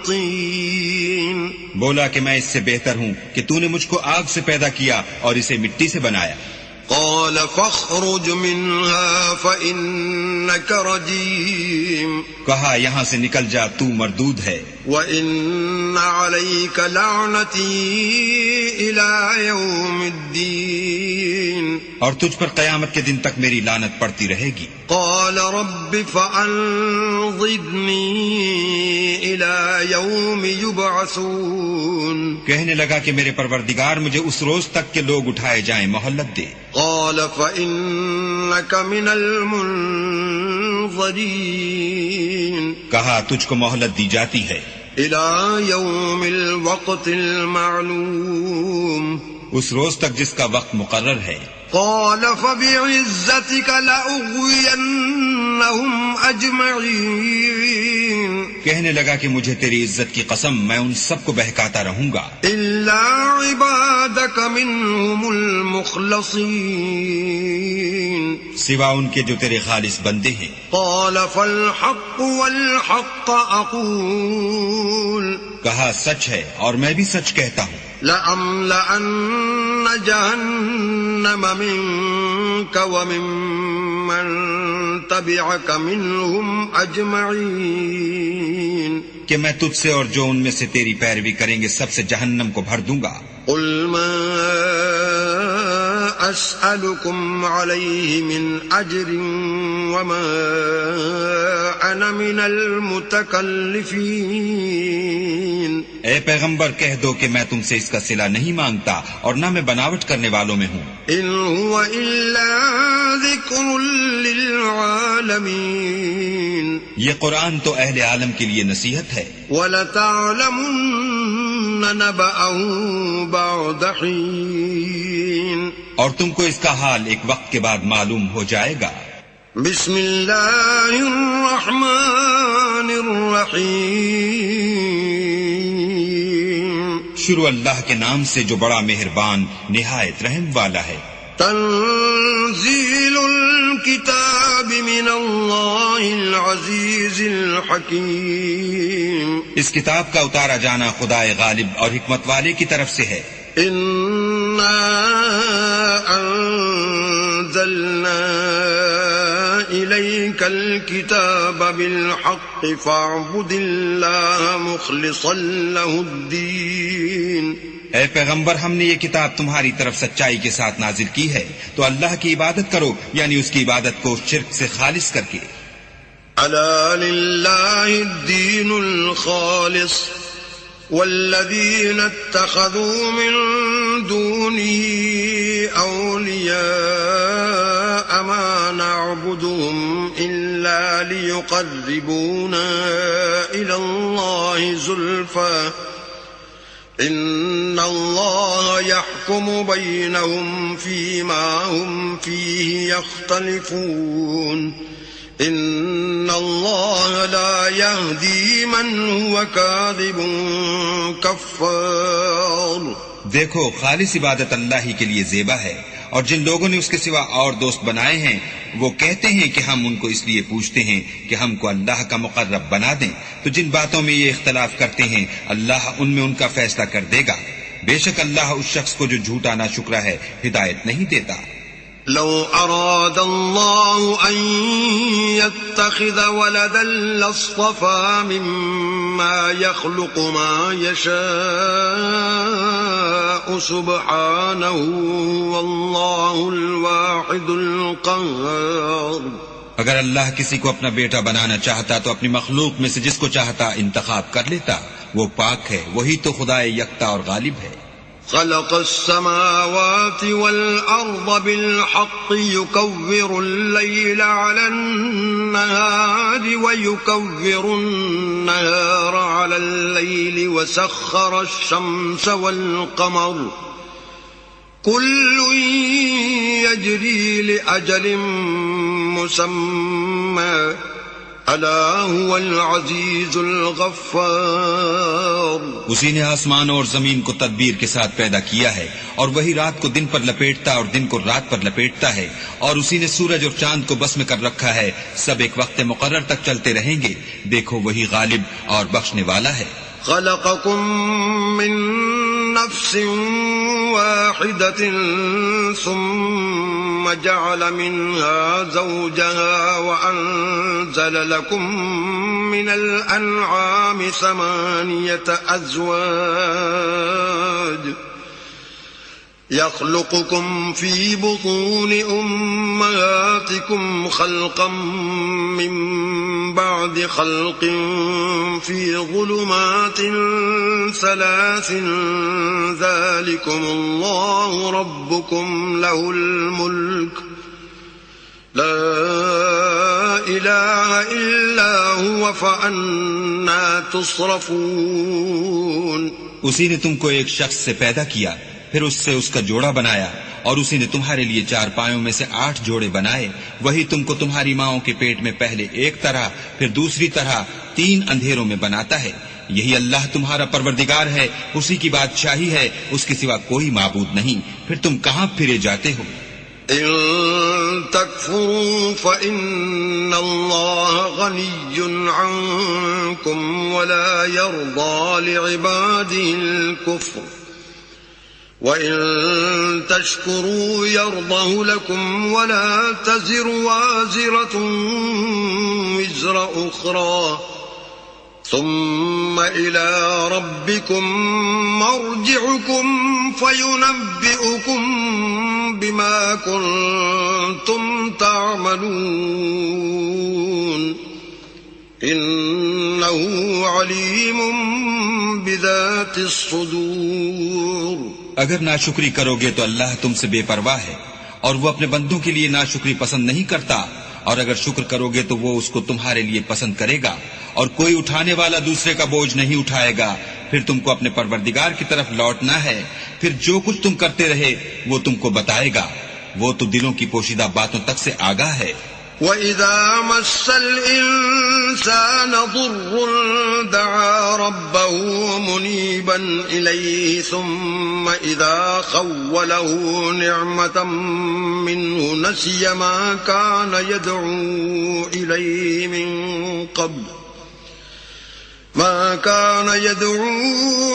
طين. بولا کہ میں اس سے بہتر ہوں کہ تو نے مجھ کو آگ سے پیدا کیا اور اسے مٹی سے بنایا. قال فاخرج منها فإنك رجيم. کہا یہاں سے نکل جا تو مردود ہے. وَإِنَّ عَلَيْكَ لَعْنَتِي إِلَى يَوْمِ الدِّينِ اور تجھ پر قیامت کے دن تک میری لعنت پڑتی رہے گی. قَالَ رَبِّ فَأَنظِرْنِي إِلَى يَوْمِ يُبْعَثُونَ کہنے لگا کہ میرے پروردگار مجھے اس روز تک کے لوگ اٹھائے جائیں مہلت دے. قَالَ فَإِنَّكَ مِنَ الْمُنظَرِينَ کہا تجھ کو مہلت دی جاتی ہے إِلَى يَوْمِ الْوَقْتِ الْمَعْلُومِ اس روز تک جس کا وقت مقرر ہے. قال فبعزتك لأغوينهم أجمعين کہنے لگا کہ مجھے تیری عزت کی قسم میں ان سب کو بہکاتا رہوں گا إلا عبادك منهم المخلصين سوا ان کے جو تیرے خالص بندے ہیں. قال فالحق والحق أقول کہا سچ ہے اور میں بھی سچ کہتا ہوں. لأملأن جهنم منك وممن تبعك منهم أجمعين کہ میں تجھ سے اور جو ان میں سے تیری پیروی کریں گے سب سے جہنم کو بھر دوں گا. قل ما أسألكم عليه من أجر وما أنا من المتكلفين اے پیغمبر کہہ دو کہ میں تم سے اس کا صلہ نہیں مانگتا اور نہ میں بناوٹ کرنے والوں میں ہوں. إن هو إلا ذكر للعالمين یہ قرآن تو اہل عالم کے لیے نصیحت ہے. وَلَتَعْلَمُنَّ نَبَأَهُ بَعْدَ حِينٍ اور تم کو اس کا حال ایک وقت کے بعد معلوم ہو جائے گا. بسم اللہ الرحمن الرحیم شروع اللہ کے نام سے جو بڑا مہربان نہایت رحم والا ہے. تنزیل الکتاب من اللہ العزیز الحکیم اس کتاب کا اتارا جانا خدائے غالب اور حکمت والے کی طرف سے ہے. اِنَّا أَنزَلْنَا إِلَيْكَ الْكِتَابَ بِالْحَقِّ فَاعْبُدِ اللَّهَ مُخْلِصًا لَهُ الدِّينَ اے پیغمبر ہم نے یہ کتاب تمہاری طرف سچائی کے ساتھ نازل کی ہے تو اللہ کی عبادت کرو یعنی اس کی عبادت کو شرک سے خالص کر کے. أَلَا لِلَّهِ الدِّينُ الْخَالِصُ والذين اتخذوا من دونه أولياء ما نعبدهم إلا ليقربونا إلى الله زلفى إن الله يحكم بينهم فيما هم فيه يختلفون ان اللہ لا يهدی من هو کاذب کفار دیکھو خالص عبادت اللہ ہی کے لیے زیبا ہے اور جن لوگوں نے اس کے سوا اور دوست بنائے ہیں وہ کہتے ہیں کہ ہم ان کو اس لیے پوچھتے ہیں کہ ہم کو اللہ کا مقرب بنا دیں تو جن باتوں میں یہ اختلاف کرتے ہیں اللہ ان میں ان کا فیصلہ کر دے گا. بے شک اللہ اس شخص کو جو جھوٹا ناشکرا ہے ہدایت نہیں دیتا. لو اراد اللہ ان يتخذ ولدا لاصطفى مما يخلق ما يشاء سبحانه والله الواحد القهار اگر اللہ کسی کو اپنا بیٹا بنانا چاہتا تو اپنی مخلوق میں سے جس کو چاہتا انتخاب کر لیتا. وہ پاک ہے وہی تو خدائے یکتا اور غالب ہے. خلق السماوات والأرض بالحق يكور الليل على النهار ويكور النهار على الليل وسخر الشمس والقمر كل يجري لأجل مسمى الا هو العزیز الغفار اسی نے آسمان اور زمین کو تدبیر کے ساتھ پیدا کیا ہے اور وہی رات کو دن پر لپیٹتا اور دن کو رات پر لپیٹتا ہے اور اسی نے سورج اور چاند کو بس میں کر رکھا ہے. سب ایک وقت مقرر تک چلتے رہیں گے. دیکھو وہی غالب اور بخشنے والا ہے. خلقكم من نفس واحدة ثم جعل منها زوجها وأنزل لكم من الأنعام 8 أزواج يخلقكم في بطون أمهاتكم خلقا من بعد خلق في ظلمات 3 ذلكم الله ربكم له الملك لا إله إلا هو فأنا تصرفون. اسی نے تم کو ایک شخص سے پیدا کیا، پھر اس سے اس کا جوڑا بنایا، اور اسی نے تمہارے لیے 4 پایوں میں سے 8 جوڑے بنائے. وہی تم کو تمہاری ماؤں کے پیٹ میں پہلے ایک طرح پھر دوسری طرح 3 اندھیروں میں بناتا ہے. یہی اللہ تمہارا پروردگار ہے، اسی کی بادشاہی ہے، اس کے سوا کوئی معبود نہیں. پھر تم کہاں پھرے جاتے ہو؟ إن تكفروا فإن الله غني عنكم ولا يرضى لعباده الكفر وإن تشكروا يرضه لكم ولا تزر وازرة وزر أخرى ثم إلى ربكم مرجعكم فينبئكم بما كنتم تعملون إنه عليم بذات الصدور. اگر ناشکری کرو گے تو اللہ تم سے بے پرواہ ہے، اور وہ اپنے بندوں کے لیے ناشکری پسند نہیں کرتا، اور اگر شکر کرو گے تو وہ اس کو تمہارے لیے پسند کرے گا. اور کوئی اٹھانے والا دوسرے کا بوجھ نہیں اٹھائے گا. پھر تم کو اپنے پروردگار کی طرف لوٹنا ہے، پھر جو کچھ تم کرتے رہے وہ تم کو بتائے گا. وہ تو دلوں کی پوشیدہ باتوں تک سے آگاہ ہے. وَإِذَا مَسَّ الْإِنسَانَ ضُرٌّ دَعَا رَبَّهُ مُنِيبًا إِلَيْهِ ثُمَّ إِذَا خَوَّلَهُ نِعْمَةً مِّنْهُ نَسِيَ مَا كَانَ يَدْعُو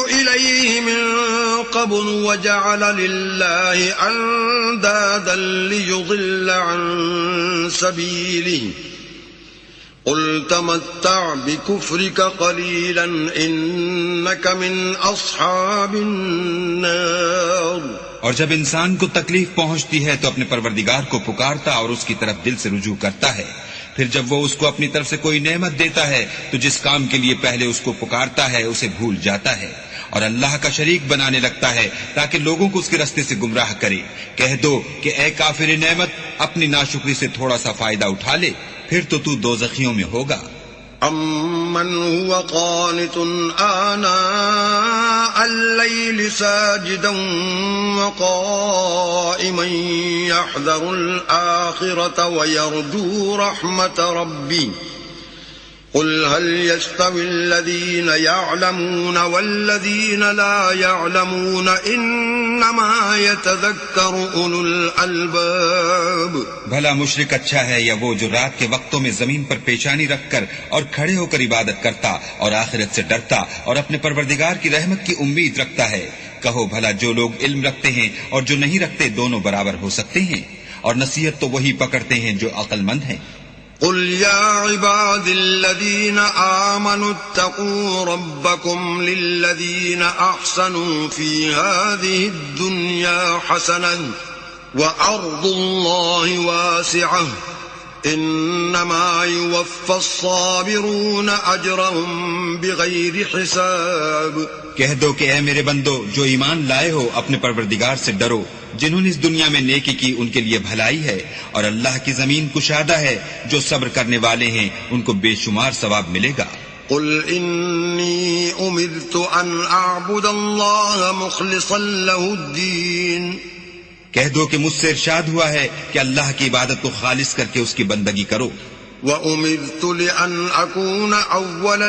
إِلَيْهِ من قبل وجعل لله أندادا ليضل عن سبيله قل تمتع بكفرك قليلا إنك من أصحاب النار. اور جب انسان کو تکلیف پہنچتی ہے تو اپنے پروردگار کو پکارتا اور اس کی طرف دل سے رجوع کرتا ہے. پھر جب وہ اس کو اپنی طرف سے کوئی نعمت دیتا ہے تو جس کام کے لیے پہلے اس کو پکارتا ہے اسے بھول جاتا ہے اور اللہ کا شریک بنانے لگتا ہے تاکہ لوگوں کو اس کے راستے سے گمراہ کرے. کہہ دو کہ اے کافر نعمت، اپنی ناشکری سے تھوڑا سا فائدہ اٹھا لے، پھر تو دوزخیوں میں ہوگا. أَمَّنْ هُوَ قَانِتٌ آنَاءَ اللَّيْلِ سَاجِدًا وَقَائِمًا يَحْذَرُ الْآخِرَةَ وَيَرْجُو رَحْمَةَ رَبِّهِ قُلْ هَلْ يَسْتَوِي الَّذِينَ يَعْلَمُونَ وَالَّذِينَ لَا يَعْلَمُونَ إِنَّمَا يَتَذَكَّرُ أُولُو الْأَلْبَابِ. بھلا مشرک اچھا ہے یا وہ جو رات کے وقتوں میں زمین پر پیشانی رکھ کر اور کھڑے ہو کر عبادت کرتا اور آخرت سے ڈرتا اور اپنے پروردگار کی رحمت کی امید رکھتا ہے؟ کہو بھلا جو لوگ علم رکھتے ہیں اور جو نہیں رکھتے دونوں برابر ہو سکتے ہیں؟ اور نصیحت تو وہی پکڑتے ہیں جو عقل مند ہیں. قل يا عباد الذين آمنوا اتقوا ربكم للذين أحسنوا في هذه الدنيا حسنة وأرض الله واسعة إنما يوفى الصابرون أجرهم بغير حساب. کہہ دو کہ اے میرے بندو جو ایمان لائے ہو اپنے پروردگار سے ڈرو. جنہوں نے اس دنیا میں نیکی کی ان کے لیے بھلائی ہے اور اللہ کی زمین کشادہ ہے. جو صبر کرنے والے ہیں ان کو بے شمار ثواب ملے گا. قل إني أمرت أن أعبد الله مخلصا له الدين. کہہ دو کہ مجھ سے ارشاد ہوا ہے کہ اللہ کی عبادت کو خالص کر کے اس کی بندگی کرو. وَأُمِرْتُ لِأَنْ أَكُونَ أَوَّلَ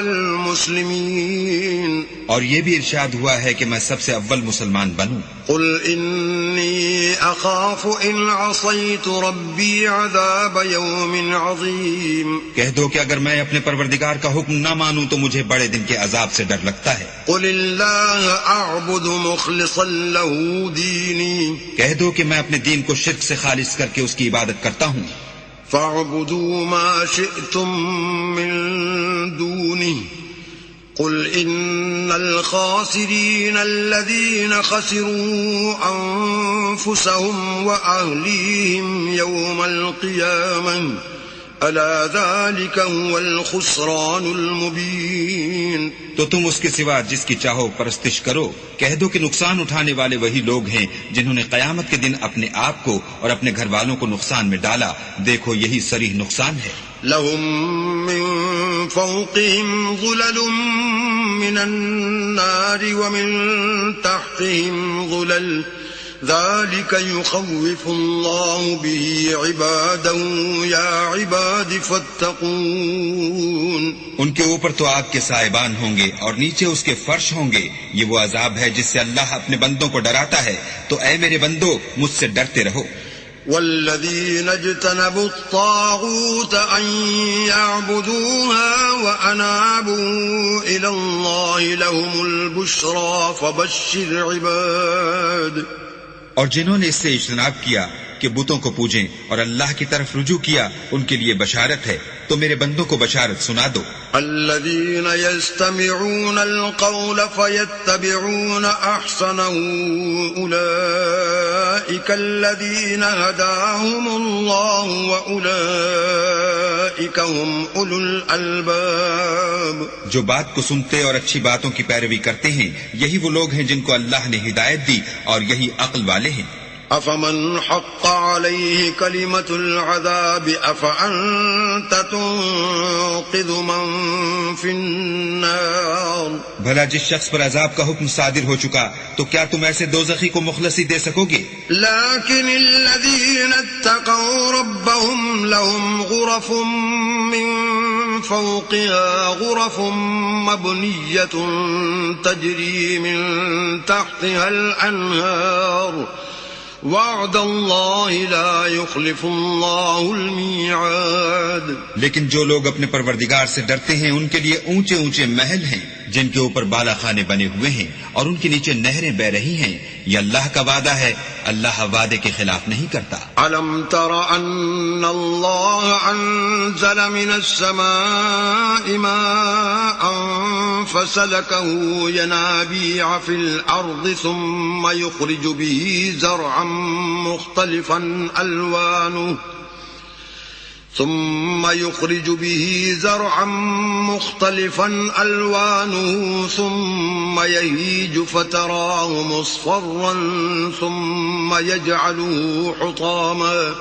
الْمُسْلِمِينَ. اور یہ بھی ارشاد ہوا ہے کہ میں سب سے اول مسلمان بنوں. قُلْ إِنِّي أَخَافُ إِنْ عَصَيْتُ رَبِّي عَذَابَ يَوْمٍ عَظِيمٍ. کہہ دو کہ اگر میں اپنے پروردگار کا حکم نہ مانوں تو مجھے بڑے دن کے عذاب سے ڈر لگتا ہے. قُلِ اللَّهَ أَعْبُدُ مُخْلِصًا لَهُ دِينِي. کہہ دو کہ میں اپنے دین کو شرک سے خالص کر کے اس کی عبادت کرتا ہوں. فَاعْبُدُوا مَا شِئْتُم مِّن دُونِ الخاسرين الذين خسروا أنفسهم وأهليهم يوم القيامة ألا ذلك هو الخسران المبين. تو تم اس کے سوا جس کی چاہو پرستش کرو، کہہ دو کہ نقصان اٹھانے والے وہی لوگ ہیں جنہوں نے قیامت کے دن اپنے آپ کو اور اپنے گھر والوں کو نقصان میں ڈالا. دیکھو یہی صریح نقصان ہے. لهم من فوقهم ظلل من النار ومن تحتهم ظلل ذلك يخوف الله به عباده يا عباد فاتقون. ان کے اوپر تو آگ کے سائبان ہوں گے اور نیچے اس کے فرش ہوں گے. یہ وہ عذاب ہے جس سے اللہ اپنے بندوں کو ڈراتا ہے. تو اے میرے بندو مجھ سے ڈرتے رہو. والذين اجتنبوا الطاغوت أن يعبدوها وأنابوا إلى الله لهم البشرى فبشر عباد. اور جنہوں نے اس سے اجتناب کیا کہ بتوں کو پوجیں اور اللہ کی طرف رجوع کیا ان کے لیے بشارت ہے. تو میرے بندوں کو بشارت سنا دو. الذين يستمعون القول فيتبعون احسنه اولئك الذين هداهم الله واولئك هم اولو الالباب. جو بات کو سنتے اور اچھی باتوں کی پیروی کرتے ہیں یہی وہ لوگ ہیں جن کو اللہ نے ہدایت دی اور یہی عقل والے ہیں. افمن حق عليه كلمة العذاب افأنت تنقذ من في النار. بھلا جس شخص پر عذاب کا حکم صادر ہو چکا تو کیا تم ایسے دوزخی کو مخلصی دے سکو گے؟ لكن الذين اتقوا ربهم لهم غرف من فوقها غرف مبنية تجري من تحتها الأنهار وعد الله لا يخلف الله الميعاد. لیکن جو لوگ اپنے پروردگار سے ڈرتے ہیں ان کے لیے اونچے اونچے محل ہیں جن کے اوپر بالا خانے بنے ہوئے ہیں اور ان کے نیچے نہریں بہ رہی ہیں. یہ اللہ کا وعدہ ہے، اللہ وعدے کے خلاف نہیں کرتا. ألم تر أن الله أنزل من السماء ماء فسلكه ينابيع في الأرض ثم يخرج به زرعا مختلفا ألوانه ثم يهيج فتراه مصفرا ثم يجعله حطاما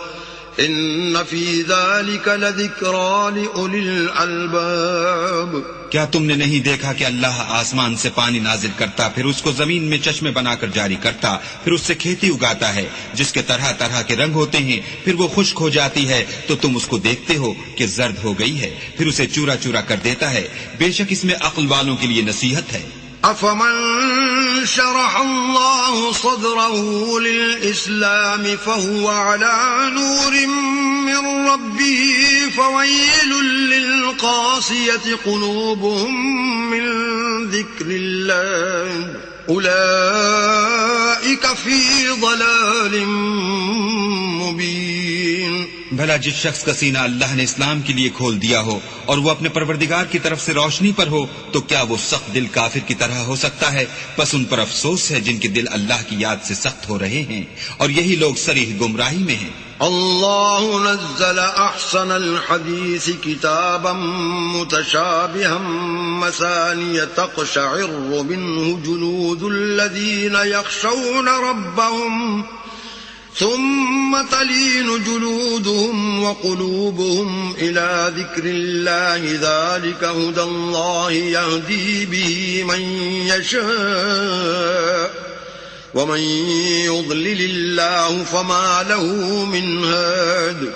إن في ذلك لذكرى لأولي الألباب. کیا تم نے نہیں دیکھا کہ اللہ آسمان سے پانی نازل کرتا، پھر اس کو زمین میں چشمے بنا کر جاری کرتا، پھر اس سے کھیتی اگاتا ہے جس کے طرح طرح کے رنگ ہوتے ہیں، پھر وہ خشک ہو جاتی ہے تو تم اس کو دیکھتے ہو کہ زرد ہو گئی ہے، پھر اسے چورا چورا کر دیتا ہے. بے شک اس میں عقل والوں کے لیے نصیحت ہے. أفمن شرح الله صدره للإسلام فهو على نور من ربه فويل للقاسية قلوبهم من ذكر الله أولئك في ضلال مبين. بھلا جس شخص کا سینہ اللہ نے اسلام کے لیے کھول دیا ہو اور وہ اپنے پروردگار کی طرف سے روشنی پر ہو تو کیا وہ سخت دل کافر کی طرح ہو سکتا ہے؟ پس ان پر افسوس ہے جن کے دل اللہ کی یاد سے سخت ہو رہے ہیں اور یہی لوگ صریح گمراہی میں ہیں. الله نزل أحسن الحديث كتابا متشابها مثانية تقشعر منه جلود الذين يخشون ربهم ثم تلين جلودهم وقلوبهم إلى ذكر الله ذلك هدى الله يهدي به من يشاء ومن يضلل الله فما له من هاد.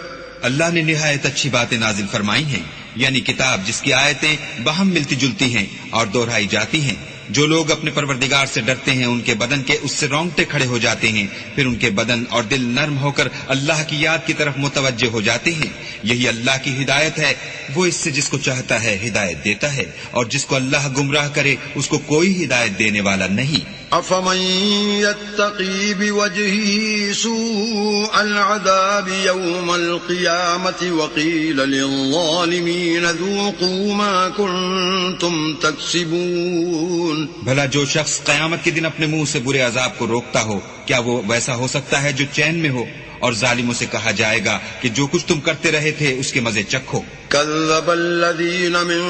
اللہ نے نہایت اچھی باتیں نازل فرمائی ہیں، یعنی کتاب جس کی آیتیں باہم ملتی جلتی ہیں اور دہرائی جاتی ہیں. جو لوگ اپنے پروردگار سے ڈرتے ہیں ان کے بدن کے اس سے رونگٹے کھڑے ہو جاتے ہیں، پھر ان کے بدن اور دل نرم ہو کر اللہ کی یاد کی طرف متوجہ ہو جاتے ہیں. یہی اللہ کی ہدایت ہے، وہ اس سے جس کو چاہتا ہے ہدایت دیتا ہے اور جس کو اللہ گمراہ کرے اس کو کوئی ہدایت دینے والا نہیں. أفمن يتقي بوجهه سوء العذاب يوم القيامة وقيل للظالمين ذوقوا ما كنتم تكسبون. بھلا جو شخص قیامت کے دن اپنے منہ سے برے عذاب کو روکتا ہو کیا وہ ویسا ہو سکتا ہے جو چین میں ہو؟ اور ظالموں سے کہا جائے گا کہ جو کچھ تم کرتے رہے تھے اس کے مزے چکھو. كذب الذين من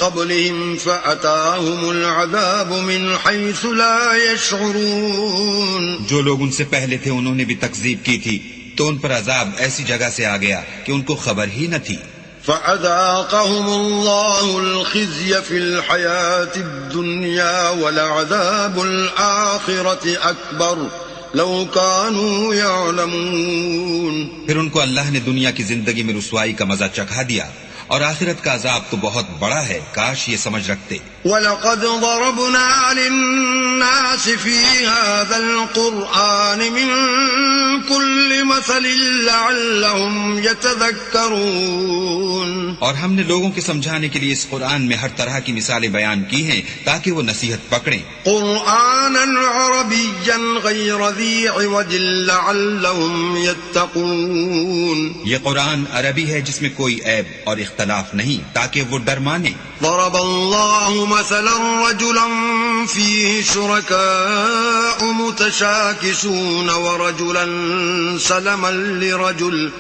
قبلهم فأتاهم العذاب من حيث لا يشعرون. جو لوگ ان سے پہلے تھے انہوں نے بھی تکذیب کی تھی تو ان پر عذاب ایسی جگہ سے آ گیا کہ ان کو خبر ہی نہ تھی. فأذاقهم الله الخزي في الحياة الدنيا ولعذاب الآخرة أكبر لو كانوا يعلمون. پھر ان کو اللہ نے دنیا کی زندگی میں رسوائی کا مزہ چکھا دیا اور آخرت کا عذاب تو بہت بڑا ہے، کاش یہ سمجھ رکھتے. وَلَقَدْ ضَرَبْنَا لِلنَّاسِ فِي هَذَا الْقُرْآنِ مِنْ كُلِّ مَثَلٍ لَعَلَّهُمْ يَتَذَكَّرُونَ. اور ہم نے لوگوں کے سمجھانے کے لیے اس قرآن میں ہر طرح کی مثالیں بیان کی ہیں تاکہ وہ نصیحت پکڑیں. قُرْآنًا عَرَبِيًّا غَيْرَ ذِي عِوَجٍ لَعَلَّهُمْ يَتَّقُونَ. یہ قرآن عربی ہے جس میں کوئی عیب اور اختلاف نہیں تاکہ وہ ڈر مانے. ضرب الله مثلا رجلا فيه شركاء متشاكسون ورجلا سلما لرجل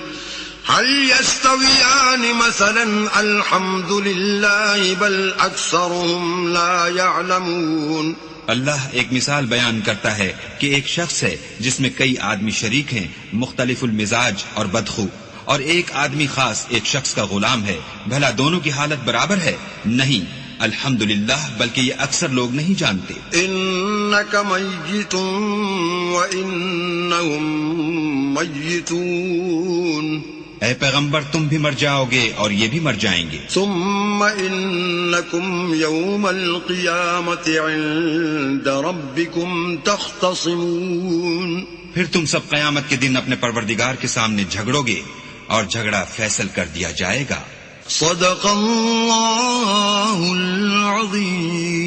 هل يستويان مثلا الحمد لله بل أكثرهم لا يعلمون. اللہ ایک مثال بیان کرتا ہے کہ ایک شخص ہے جس میں کئی آدمی شریک ہیں مختلف المزاج اور بدخو، اور ایک آدمی خاص ایک شخص کا غلام ہے، بھلا دونوں کی حالت برابر ہے؟ نہیں، الحمدللہ، بلکہ یہ اکثر لوگ نہیں جانتے. انک میت وانہم میتون. اے پیغمبر تم بھی مر جاؤ گے اور یہ بھی مر جائیں گے. ثم انکم یوم القیامت عند ربکم تختصمون. پھر تم سب قیامت کے دن اپنے پروردگار کے سامنے جھگڑو گے اور جھگڑا فیصل کر دیا جائے گا. صدق اللہ العظیم.